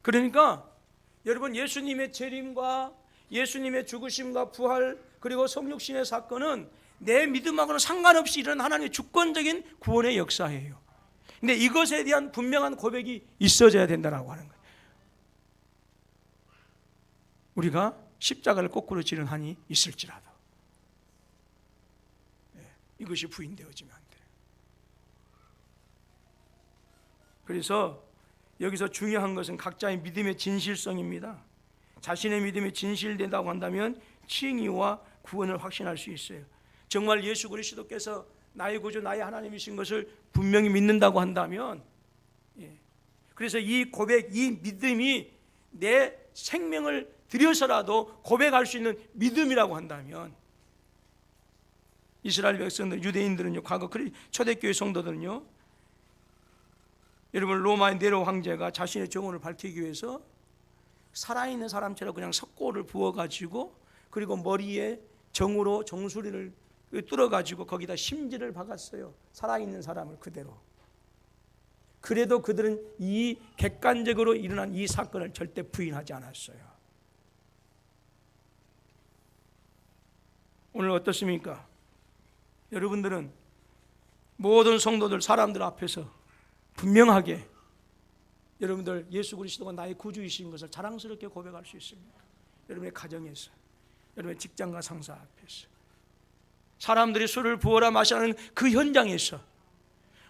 그러니까 여러분, 예수님의 재림과 예수님의 죽으심과 부활, 그리고 성육신의 사건은 내 믿음하고는 상관없이 일어난 하나님의 주권적인 구원의 역사예요. 근데 이것에 대한 분명한 고백이 있어져야 된다고 하는 거예요. 우리가 십자가를 거꾸로 지른 한이 있을지라도 이것이 부인되어지면 안 돼요. 그래서 여기서 중요한 것은 각자의 믿음의 진실성입니다. 자신의 믿음이 진실된다고 한다면 칭의와 구원을 확신할 수 있어요. 정말 예수 그리스도께서 나의 구주, 나의 하나님이신 것을 분명히 믿는다고 한다면, 그래서 이 고백, 이 믿음이 내 생명을 드려서라도 고백할 수 있는 믿음이라고 한다면, 이스라엘 백성들, 유대인들은요, 과거 초대교회 성도들은요, 여러분 로마의 네로 황제가 자신의 정원을 밝히기 위해서 살아있는 사람처럼 그냥 석고를 부어가지고, 그리고 머리에 정으로 정수리를 뚫어가지고 거기다 심지를 박았어요. 살아있는 사람을 그대로. 그래도 그들은 이 객관적으로 일어난 이 사건을 절대 부인하지 않았어요. 오늘 어떻습니까? 여러분들은 모든 성도들, 사람들 앞에서 분명하게 여러분들 예수 그리스도가 나의 구주이신 것을 자랑스럽게 고백할 수 있습니다. 여러분의 가정에서, 여러분의 직장과 상사 앞에서, 사람들이 술을 부어라 마시는 그 현장에서,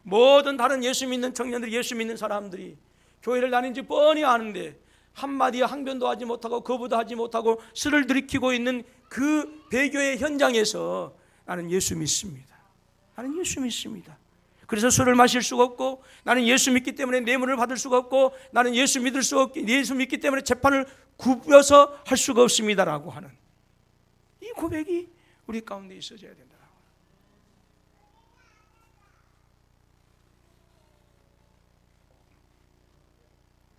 모든 다른 예수 믿는 청년들이, 예수 믿는 사람들이 교회를 다니는지 뻔히 아는데 한마디 항변도 하지 못하고 거부도 하지 못하고 술을 들이키고 있는 그 배교의 현장에서 나는 예수 믿습니다. 나는 예수 믿습니다. 그래서 술을 마실 수가 없고, 나는 예수 믿기 때문에 뇌물을 받을 수가 없고, 나는 예수 믿기 때문에 재판을 굽혀서 할 수가 없습니다라고 하는 이 고백이 우리 가운데 있어져야 된다.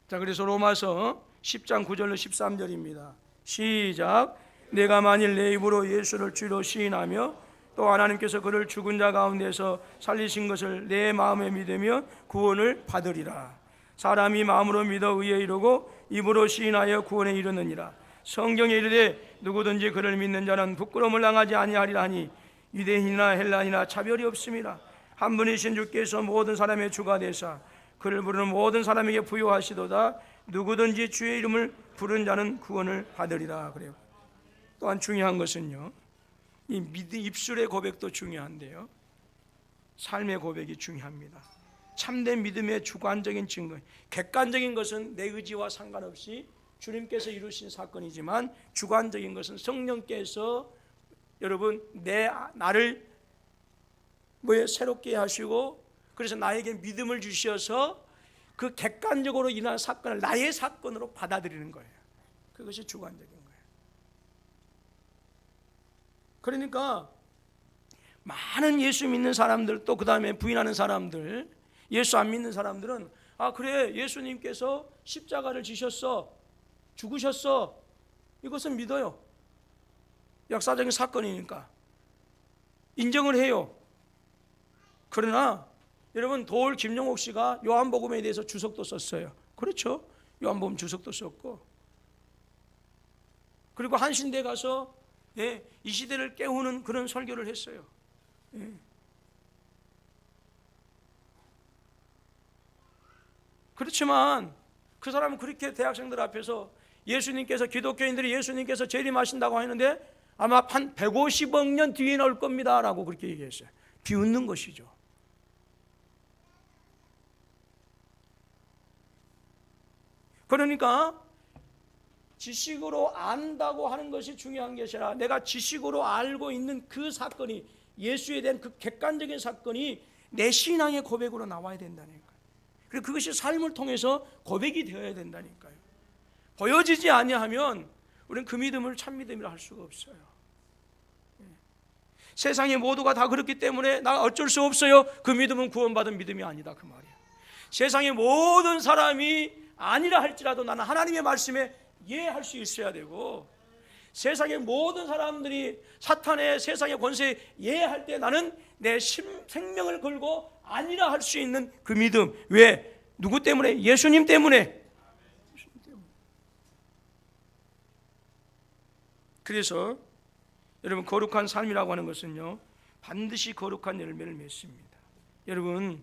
자, 그래서 로마서 10장 9절로 13절입니다. 시작. 내가 만일 내 입으로 예수를 주로 시인하며 또 하나님께서 그를 죽은 자 가운데서 살리신 것을 내 마음에 믿으면 구원을 받으리라. 사람이 마음으로 믿어 의에 이르고 입으로 시인하여 구원에 이르느니라. 성경에 이르되 누구든지 그를 믿는 자는 부끄러움을 당하지 아니하리라 하니 유대인이나 헬라인이나 차별이 없음이라. 한 분이신 주께서 모든 사람의 주가 되사 그를 부르는 모든 사람에게 부여하시도다. 누구든지 주의 이름을 부른 자는 구원을 받으리라. 그래요. 또한 중요한 것은요, 이 입술의 고백도 중요한데요, 삶의 고백이 중요합니다. 참된 믿음의 주관적인 증거, 객관적인 것은 내 의지와 상관없이 주님께서 이루신 사건이지만, 주관적인 것은 성령께서 여러분 나를 새롭게 하시고, 그래서 나에게 믿음을 주셔서 그 객관적으로 일어난 사건을 나의 사건으로 받아들이는 거예요. 그것이 주관적인 거예요. 그러니까 많은 예수 믿는 사람들, 또 그 다음에 부인하는 사람들, 예수 안 믿는 사람들은 그래, 예수님께서 십자가를 지셨어, 죽으셨어, 이것은 믿어요. 역사적인 사건이니까 인정을 해요. 그러나 여러분, 도올 김용옥 씨가 요한복음에 대해서 주석도 썼어요. 그렇죠? 요한복음 주석도 썼고, 그리고 한신대 가서 이 시대를 깨우는 그런 설교를 했어요. 그렇지만 그 사람은 그렇게 대학생들 앞에서 예수님께서, 기독교인들이 예수님께서 재림하신다고 하는데 아마 한 150억 년 뒤에 나올 겁니다 라고 그렇게 얘기했어요. 비웃는 것이죠. 그러니까 지식으로 안다고 하는 것이 중요한 것이 아니라, 내가 지식으로 알고 있는 그 사건이, 예수에 대한 그 객관적인 사건이 내 신앙의 고백으로 나와야 된다니까요. 그리고 그것이 삶을 통해서 고백이 되어야 된다니까요. 보여지지 아니하면 우리는 그 믿음을 참 믿음이라 할 수가 없어요. 세상의 모두가 다 그렇기 때문에 나 어쩔 수 없어요, 그 믿음은 구원받은 믿음이 아니다, 그 말이에요. 세상의 모든 사람이 아니라 할지라도 나는 하나님의 말씀에 예할 수 있어야 되고, 세상의 모든 사람들이 사탄의 세상의 권세에 예할 때 나는 내 생명을 걸고 아니라 할 수 있는 그 믿음. 왜? 누구 때문에? 예수님 때문에. 그래서 여러분, 거룩한 삶이라고 하는 것은요, 반드시 거룩한 열매를 맺습니다. 여러분,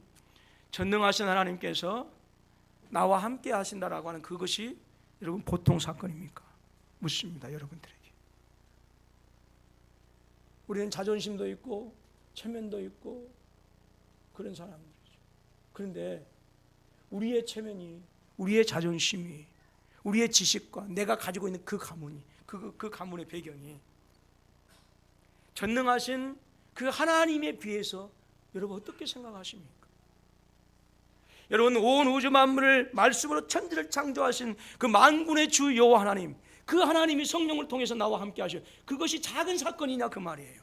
전능하신 하나님께서 나와 함께 하신다라고 하는 그것이 여러분 보통 사건입니까? 묻습니다, 여러분들에게. 우리는 자존심도 있고 체면도 있고 그런 사람들이죠. 그런데 우리의 체면이, 우리의 자존심이, 우리의 지식과 내가 가지고 있는 그 가문이, 그 가문의 배경이 전능하신 그 하나님에 비해서 여러분 어떻게 생각하십니까? 여러분, 온 우주 만물을 말씀으로 천지를 창조하신 그 만군의 주 여호와 하나님, 그 하나님이 성령을 통해서 나와 함께 하셔요. 그것이 작은 사건이냐 그 말이에요.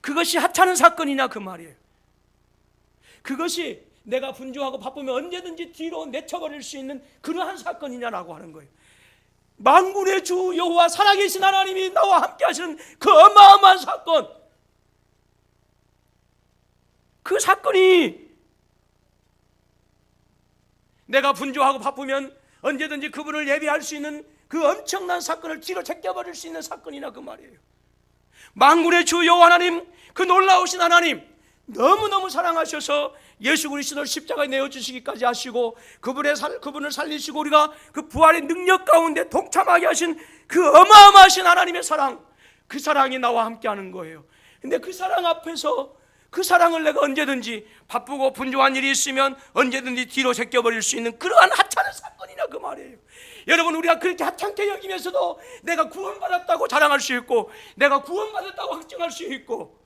그것이 하찮은 사건이냐 그 말이에요. 그것이 내가 분주하고 바쁘면 언제든지 뒤로 내쳐버릴 수 있는 그러한 사건이냐라고 하는 거예요. 만군의 주 여호와 살아계신 하나님이 나와 함께 하시는 그 어마어마한 사건, 그 사건이 내가 분주하고 바쁘면 언제든지 그분을 예배할 수 있는 그 엄청난 사건을 뒤로 제껴버릴 수 있는 사건이나 그 말이에요. 만군의 주 여호와 하나님, 그 놀라우신 하나님, 너무너무 사랑하셔서 예수 그리스도를 십자가에 내어주시기까지 하시고 그분을 살리시고 우리가 그 부활의 능력 가운데 동참하게 하신 그 어마어마하신 하나님의 사랑, 그 사랑이 나와 함께하는 거예요. 근데 그 사랑 앞에서 그 사랑을 내가 언제든지 바쁘고 분주한 일이 있으면 언제든지 뒤로 제껴버릴 수 있는 그러한 하찮은 사건이나 그 말이에요. 여러분, 우리가 그렇게 하찮게 여기면서도 내가 구원받았다고 자랑할 수 있고 내가 구원받았다고 확증할 수 있고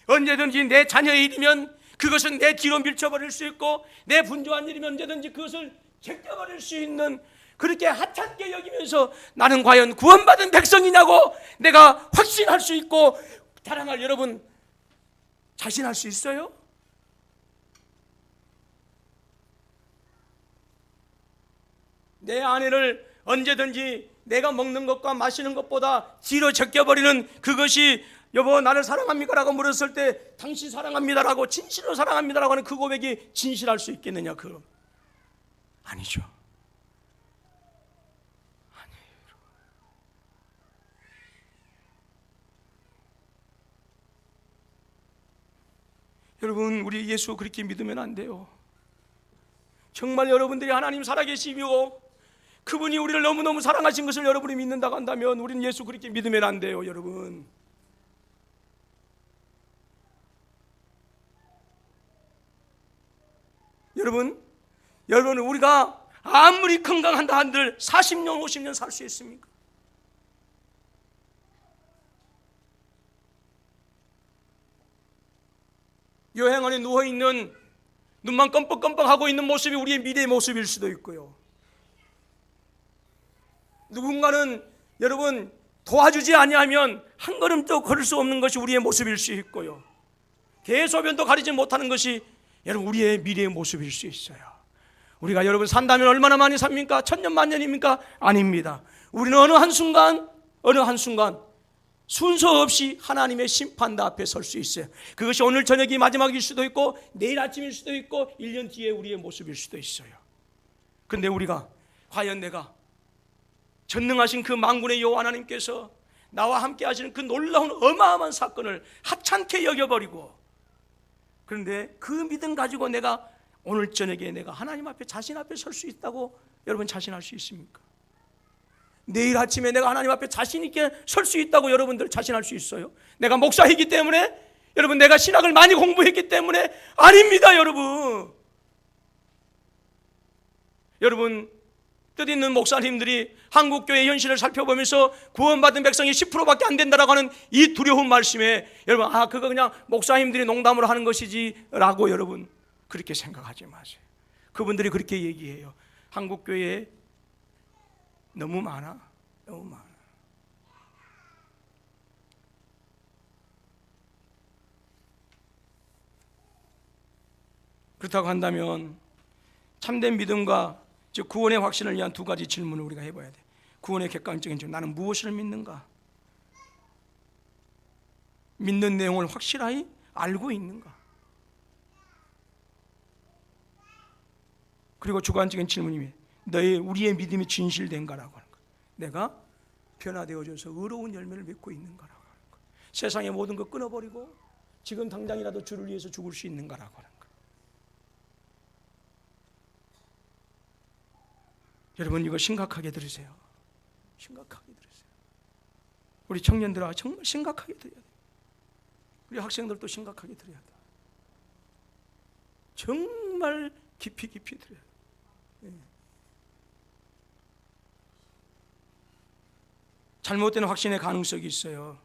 언제든지 내 자녀의 일이면 그것은 내 뒤로 밀쳐버릴 수 있고 내 분주한 일이면 언제든지 그것을 제껴버릴 수 있는 그렇게 하찮게 여기면서 나는 과연 구원받은 백성이냐고 내가 확신할 수 있고 자랑할 여러분 자신할 수 있어요? 내 아내를 언제든지 내가 먹는 것과 마시는 것보다 뒤로 제껴버리는 그것이 여보 나를 사랑합니까? 라고 물었을 때 당신 사랑합니다라고 진실로 사랑합니다라고 하는 그 고백이 진실할 수 있겠느냐? 그럼 아니죠. 아니에요. 여러분, 우리 예수 그렇게 믿으면 안 돼요. 정말 여러분들이 하나님 살아계시고 그분이 우리를 너무너무 사랑하신 것을 여러분이 믿는다고 한다면 우리는 예수 그렇게 믿으면 안 돼요. 여러분, 여러분 우리가 아무리 건강한다 한들 40년 50년 살 수 있습니까? 여행 안에 누워있는 눈만 껌뻑껌뻑하고 있는 모습이 우리의 미래의 모습일 수도 있고요. 누군가는 여러분 도와주지 아니하면 한 걸음도 걸을 수 없는 것이 우리의 모습일 수 있고요. 대소변도 가리지 못하는 것이 여러분 우리의 미래의 모습일 수 있어요. 우리가 여러분 산다면 얼마나 많이 삽니까? 천년 만년입니까? 아닙니다. 우리는 어느 한순간 순서 없이 하나님의 심판대 앞에 설 수 있어요. 그것이 오늘 저녁이 마지막일 수도 있고 내일 아침일 수도 있고 1년 뒤에 우리의 모습일 수도 있어요. 그런데 우리가 과연 내가 전능하신 그 만군의 여호와 하나님께서 나와 함께 하시는 그 놀라운 어마어마한 사건을 하찮게 여겨버리고 그런데 그 믿음 가지고 내가 오늘 저녁에 내가 하나님 앞에 자신 앞에 설 수 있다고 여러분 자신할 수 있습니까? 내일 아침에 내가 하나님 앞에 자신 있게 설 수 있다고 여러분들 자신할 수 있어요? 내가 목사이기 때문에? 여러분 내가 신학을 많이 공부했기 때문에? 아닙니다. 여러분 뜻있는 목사님들이 한국교회 현실을 살펴보면서 구원받은 백성이 10%밖에 안 된다라고 하는 이 두려운 말씀에 여러분 그거 그냥 목사님들이 농담으로 하는 것이지 라고 여러분 그렇게 생각하지 마세요. 그분들이 그렇게 얘기해요. 한국교회에 너무 많아. 그렇다고 한다면 참된 믿음과 즉 구원의 확신을 위한 두 가지 질문을 우리가 해봐야 돼. 구원의 객관적인 질문, 나는 무엇을 믿는가? 믿는 내용을 확실하게 알고 있는가? 그리고 주관적인 질문이 우리의 믿음이 진실된가라고 하는 거예요. 내가 변화되어져서 의로운 열매를 맺고 있는가라고 하는 거예요. 세상의 모든 것 끊어버리고 지금 당장이라도 주를 위해서 죽을 수 있는가라고 하는 거예요. 여러분 이거 심각하게 들으세요. 심각하게 들으세요. 우리 청년들아 정말 심각하게 들어야 돼요. 우리 학생들도 심각하게 들어야 돼요. 정말 깊이 들어야 돼요. 잘못된 확신의 가능성이 있어요.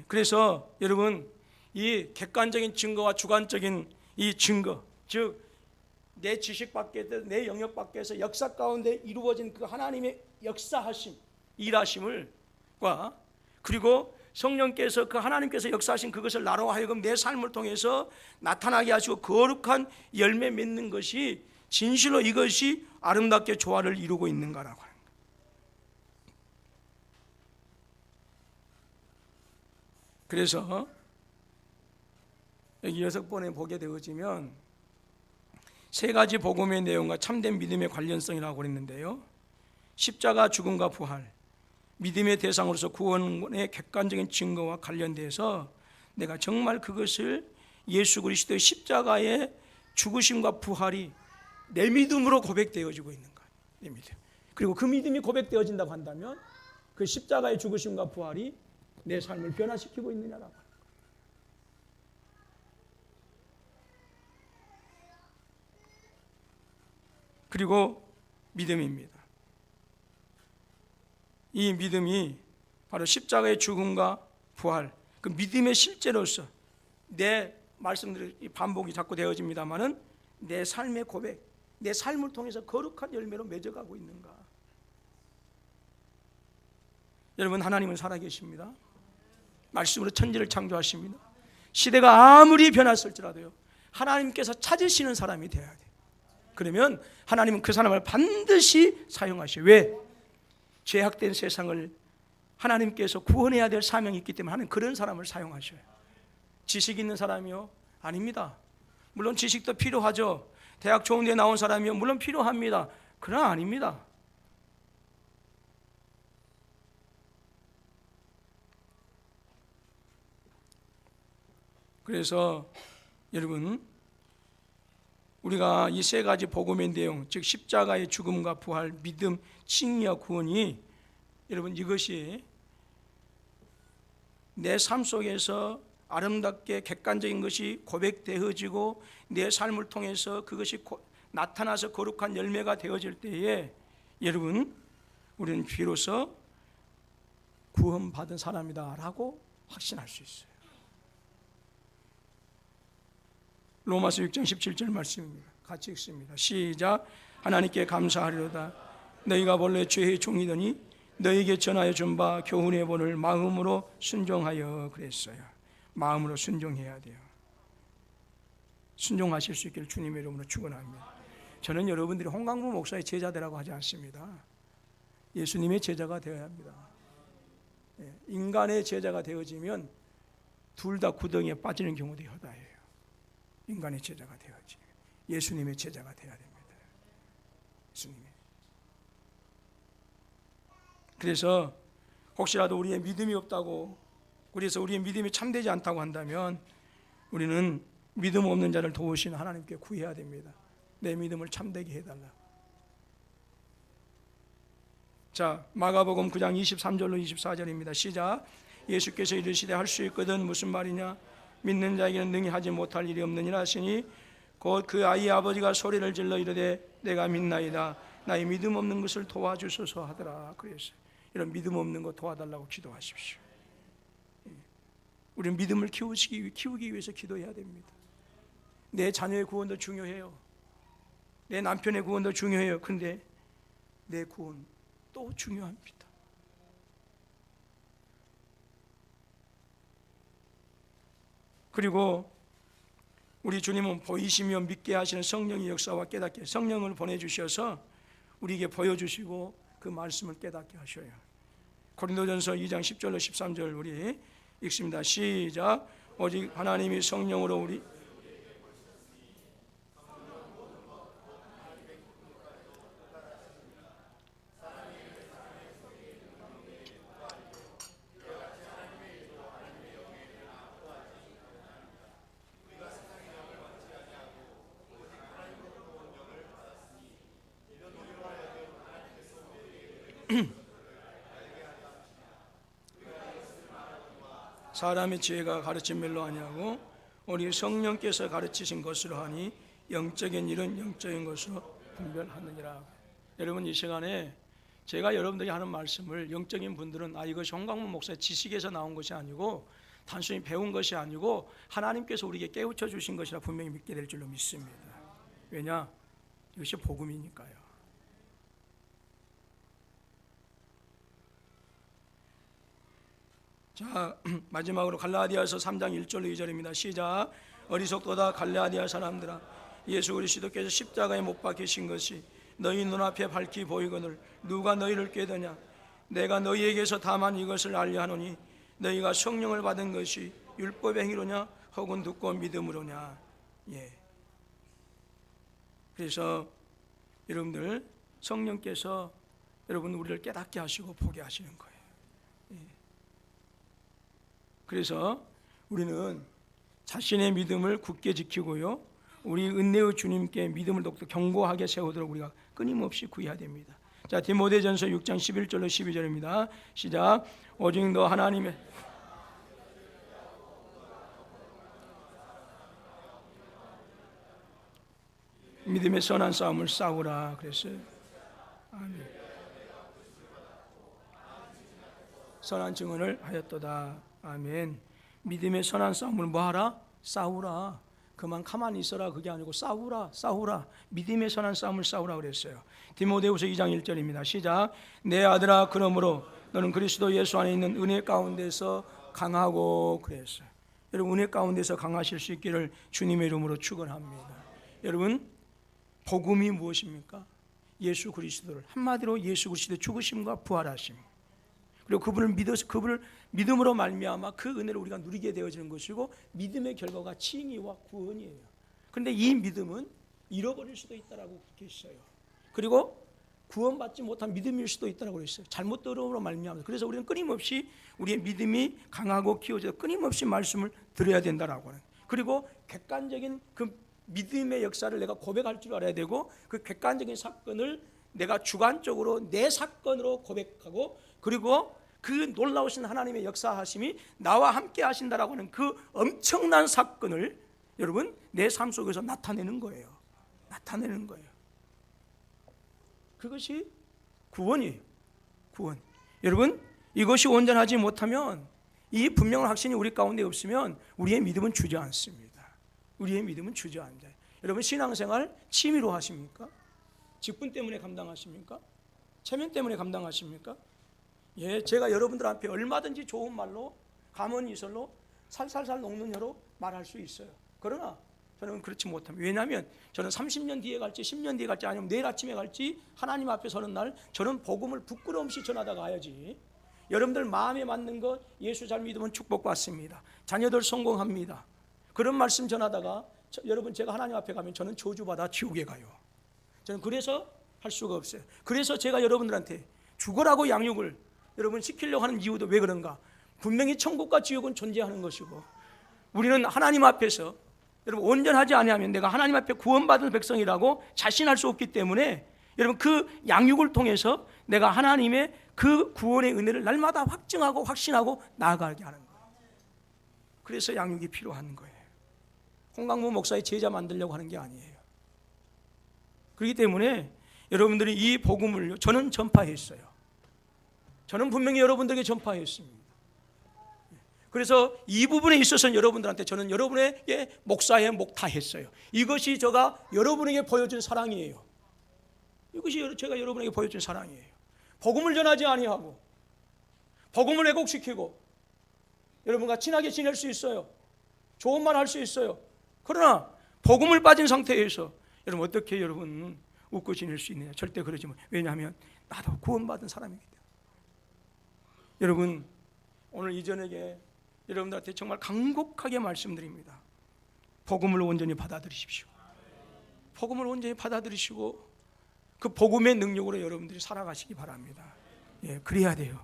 그래서 여러분 이 객관적인 증거와 주관적인 이 증거, 즉 내 지식 밖에서, 내 영역 밖에서 역사 가운데 이루어진 그 하나님의 역사하심, 일하심을과 그리고 성령께서 그 하나님께서 역사하신 그것을 나로 하여금 내 삶을 통해서 나타나게 하시고 거룩한 열매 맺는 것이 진실로 이것이 아름답게 조화를 이루고 있는가라고 하는 거예요. 그래서 여기 6번에 보게 되어지면 세 가지 복음의 내용과 참된 믿음의 관련성이라고 그랬는데요. 십자가 죽음과 부활, 믿음의 대상으로서 구원의 객관적인 증거와 관련돼서 내가 정말 그것을 예수 그리스도의 십자가의 죽으심과 부활이 내 믿음으로 고백되어지고 있는가, 내 믿음. 그리고 그 믿음이 고백되어진다고 한다면 그 십자가의 죽으심과 부활이 내 삶을 변화시키고 있느냐라고. 그리고 믿음입니다. 이 믿음이 바로 십자가의 죽음과 부활, 그 믿음의 실제로서 내 말씀들이 반복이 자꾸 되어집니다마는 내 삶의 고백, 내 삶을 통해서 거룩한 열매로 맺어가고 있는가. 여러분, 하나님은 살아계십니다. 말씀으로 천지를 창조하십니다. 시대가 아무리 변했을지라도요, 하나님께서 찾으시는 사람이 되어야 돼요. 그러면 하나님은 그 사람을 반드시 사용하셔요. 왜? 죄악된 세상을 하나님께서 구원해야 될 사명이 있기 때문에 하나님 그런 사람을 사용하셔요. 지식 있는 사람이요? 아닙니다. 물론 지식도 필요하죠. 대학 좋은 데 나온 사람이요? 물론 필요합니다. 그러나 아닙니다. 그래서 여러분, 우리가 이 세 가지 복음의 내용, 즉 십자가의 죽음과 부활, 믿음, 칭의와 구원이, 여러분, 이것이 내 삶 속에서 아름답게 객관적인 것이 고백되어지고 내 삶을 통해서 그것이 나타나서 거룩한 열매가 되어질 때에 여러분, 우리는 비로소 구원받은 사람이다라고 확신할 수 있어요. 로마서 6장 17절 말씀입니다. 같이 읽습니다. 시작. 하나님께 감사하리로다. 너희가 본래 죄의 종이더니 너희에게 전하여 준 바 교훈의 본을 마음으로 순종하여 그랬어요. 마음으로 순종해야 돼요. 순종하실 수 있기를 주님의 이름으로 축원합니다. 저는 여러분들이 홍강무 목사의 제자되라고 하지 않습니다. 예수님의 제자가 되어야 합니다. 인간의 제자가 되어지면 둘 다 구덩이에 빠지는 경우도 허다해요. 인간의 제자가 되어야지. 예수님의 제자가 되어야 됩니다. 예수님의. 그래서 혹시라도 우리의 믿음이 없다고, 그래서 우리의 믿음이 참되지 않다고 한다면 우리는 믿음 없는 자를 도우시는 하나님께 구해야 됩니다. 내 믿음을 참되게 해달라. 자, 마가복음 9장 23절로 24절입니다. 시작. 예수께서 이르시되 할 수 있거든 무슨 말이냐? 믿는 자에게는 능히 하지 못할 일이 없느니라 하시니 곧 그 아이의 아버지가 소리를 질러 이르되 내가 믿나이다. 나의 믿음 없는 것을 도와주소서 하더라. 그래서 이런 믿음 없는 것 도와달라고 기도하십시오. 우리는 믿음을 키우기 위해서 기도해야 됩니다. 내 자녀의 구원도 중요해요. 내 남편의 구원도 중요해요. 그런데 내 구원 또 중요합니다. 그리고 우리 주님은 보이시며 믿게 하시는 성령의 역사와 깨닫게, 성령을 보내주셔서 우리에게 보여주시고 그 말씀을 깨닫게 하셔요. 고린도전서 2장 10절로 13절 우리 읽습니다. 시작. 오직 하나님이 성령으로 우리 사람의 지혜가 가르친 멸로 아니하고 우리 성령께서 가르치신 것으로 하니 영적인 일은 영적인 것으로 분별하느니라. 여러분, 이 시간에 제가 여러분들이 하는 말씀을 영적인 분들은 이것이 홍강문 목사의 지식에서 나온 것이 아니고 단순히 배운 것이 아니고 하나님께서 우리에게 깨우쳐 주신 것이라 분명히 믿게 될 줄로 믿습니다. 왜냐? 이것이 복음이니까요. 자, 마지막으로 갈라디아서 3장 1절로 2절입니다. 시작. 어리석도다 갈라디아 사람들아, 예수 그리스도께서 십자가에 못 박히신 것이 너희 눈앞에 밝히 보이거늘 누가 너희를 꾀더냐. 내가 너희에게서 다만 이것을 알려하노니 너희가 성령을 받은 것이 율법의 행위로냐 혹은 듣고 믿음으로냐. 예. 그래서 여러분들, 성령께서 여러분 우리를 깨닫게 하시고 보게 하시는 거예요. 예. 그래서 우리는 자신의 믿음을 굳게 지키고요, 우리 은혜의 주님께 믿음을 더욱더 견고하게 세우도록 우리가 끊임없이 구해야 됩니다. 자, 디모데전서 6장 11절로 12절입니다. 시작. 오직 너 하나님의 믿음의 선한 싸움을 싸우라 그랬어요. 아멘. 선한 증언을 하였도다. 아멘. 믿음의 선한 싸움을 뭐하라? 싸우라. 그만 가만히 있어라 그게 아니고 싸우라. 믿음의 선한 싸움을 싸우라 그랬어요. 디모데후서 2장 1절입니다. 시작. 내 아들아, 그러므로 너는 그리스도 예수 안에 있는 은혜 가운데서 강하고 그랬어요. 여러분, 은혜 가운데서 강하실 수 있기를 주님의 이름으로 축원합니다. 여러분, 복음이 무엇입니까? 예수 그리스도를, 한마디로 예수 그리스도의 죽으심과 부활하심, 그리고 그분을 믿음으로 말미암아 그 은혜를 우리가 누리게 되어지는 것이고, 믿음의 결과가 칭의와 구원이에요. 그런데 이 믿음은 잃어버릴 수도 있다라고 그렇게 있어요. 그리고 구원받지 못한 믿음일 수도 있다라고 했어요. 잘못 들음으로 말미암아. 그래서 우리는 끊임없이 우리의 믿음이 강하고 키워져 끊임없이 말씀을 들어야 된다라고 하는. 그리고 객관적인 그 믿음의 역사를 내가 고백할 줄 알아야 되고, 그 객관적인 사건을 내가 주관적으로 내 사건으로 고백하고, 그리고 그 놀라우신 하나님의 역사하심이 나와 함께 하신다라고 하는 그 엄청난 사건을 여러분 내 삶 속에서 나타내는 거예요. 그것이 구원이에요. 구원. 여러분, 이것이 온전하지 못하면, 이 분명한 확신이 우리 가운데 없으면 우리의 믿음은 주저앉습니다. 여러분, 신앙생활 취미로 하십니까? 직분 때문에 감당하십니까? 체면 때문에 감당하십니까? 예, 제가 여러분들 앞에 얼마든지 좋은 말로, 감언이설로, 살살살 녹는 혀로 말할 수 있어요. 그러나 저는 그렇지 못합니다. 왜냐하면 저는 30년 뒤에 갈지 10년 뒤에 갈지 아니면 내일 아침에 갈지 하나님 앞에 서는 날 저는 복음을 부끄럼 없이 전하다 가야지. 여러분들 마음에 맞는 것, 예수 잘 믿으면 축복받습니다. 자녀들 성공합니다. 그런 말씀 전하다가 여러분, 제가 하나님 앞에 가면 저는 저주받아 지옥에 가요. 저는 그래서 할 수가 없어요. 그래서 제가 여러분들한테 죽으라고 양육을 여러분 시키려고 하는 이유도 왜 그런가? 분명히 천국과 지옥은 존재하는 것이고, 우리는 하나님 앞에서 여러분 온전하지 아니하면 내가 하나님 앞에 구원받은 백성이라고 자신할 수 없기 때문에, 여러분 그 양육을 통해서 내가 하나님의 그 구원의 은혜를 날마다 확증하고 확신하고 나아가게 하는 거예요. 그래서 양육이 필요한 거예요. 홍강무 목사의 제자 만들려고 하는 게 아니에요. 그렇기 때문에 여러분들이 이 복음을 저는 전파했어요. 저는 분명히 여러분들에게 전파했습니다. 그래서 이 부분에 있어서는 여러분들한테 저는 여러분에게 목사의 목타했어요. 이것이 제가 여러분에게 보여준 사랑이에요. 이것이 제가 여러분에게 보여준 사랑이에요. 복음을 전하지 아니하고 복음을 왜곡시키고 여러분과 친하게 지낼 수 있어요. 좋은 말 할 수 있어요. 그러나 복음을 빠진 상태에서 여러분 어떻게 여러분 웃고 지낼 수 있느냐? 절대 그러지 마. 왜냐하면 나도 구원받은 사람이기 때문에. 여러분, 오늘 이 저녁에 여러분들한테 정말 간곡하게 말씀드립니다. 복음을 온전히 받아들이십시오. 복음을 온전히 받아들이시고 그 복음의 능력으로 여러분들이 살아가시기 바랍니다. 예, 그래야 돼요.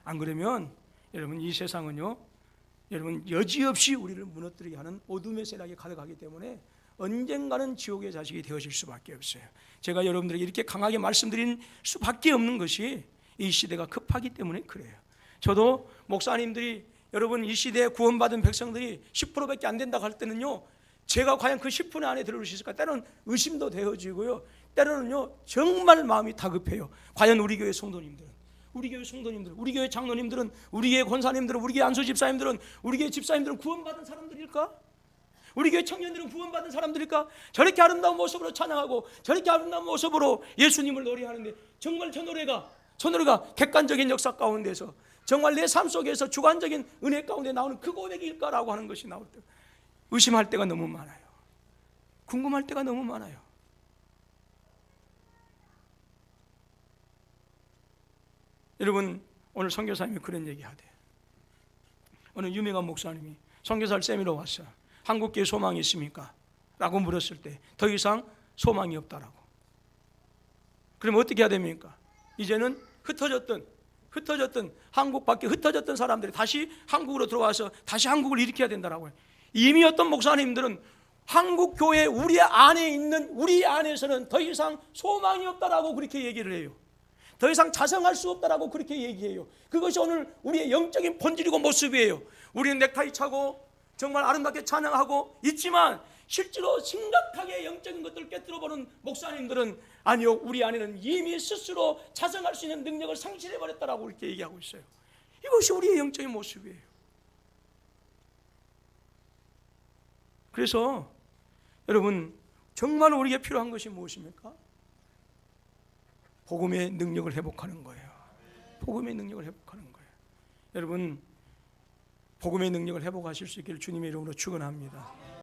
안 그러면 여러분 이 세상은요, 여러분 여지없이 우리를 무너뜨리게 하는 어둠의 세력이 가득하기 때문에 언젠가는 지옥의 자식이 되어질 수밖에 없어요. 제가 여러분들에게 이렇게 강하게 말씀드린 수밖에 없는 것이 이 시대가 급하기 때문에 그래요. 저도 목사님들이 여러분 이 시대에 구원받은 백성들이 10%밖에 안 된다고 할 때는요, 제가 과연 그 10% 안에 들어올 수 있을까? 때로는 의심도 되어지고요, 때로는요 정말 마음이 다급해요. 과연 우리 교회 성도님들은, 우리 교회 장로님들은, 우리 교회 권사님들은, 우리 교회 안수 집사님들은, 우리 교회 집사님들은 구원받은 사람들일까? 우리 교회 청년들은 구원받은 사람들일까? 저렇게 아름다운 모습으로 찬양하고 저렇게 아름다운 모습으로 예수님을 노래하는데 정말 저 노래가 객관적인 역사 가운데서 정말 내 삶 속에서 주관적인 은혜 가운데 나오는 그 고백일까라고 하는 것이 나올 때 의심할 때가 너무 많아요. 궁금할 때가 너무 많아요. 여러분, 오늘 선교사님이 그런 얘기하대. 어느 유명한 목사님이 선교사를 세미로 왔어. 한국교회 소망이 있습니까? 라고 물었을 때 더 이상 소망이 없다라고. 그럼 어떻게 해야 됩니까? 이제는 흩어졌던 한국 밖에 흩어졌던 사람들이 다시 한국으로 들어와서 다시 한국을 일으켜야 된다라고 해요. 이미 어떤 목사님들은 한국 교회 우리 안에서는 더 이상 소망이 없다라고 그렇게 얘기를 해요. 더 이상 자성할 수 없다라고 그렇게 얘기해요. 그것이 오늘 우리의 영적인 본질이고 모습이에요. 우리는 넥타이 차고 정말 아름답게 찬양하고 있지만 실제로 심각하게 영적인 것들을 깨뜨려보는 목사님들은 아니요, 우리 안에는 이미 스스로 자성할 수 있는 능력을 상실해버렸다라고 이렇게 얘기하고 있어요. 이것이 우리의 영적인 모습이에요. 그래서 여러분, 정말 우리에게 필요한 것이 무엇입니까? 복음의 능력을 회복하는 거예요. 복음의 능력을 회복하는 거예요. 여러분, 복음의 능력을 회복하실 수 있기를 주님의 이름으로 축원합니다.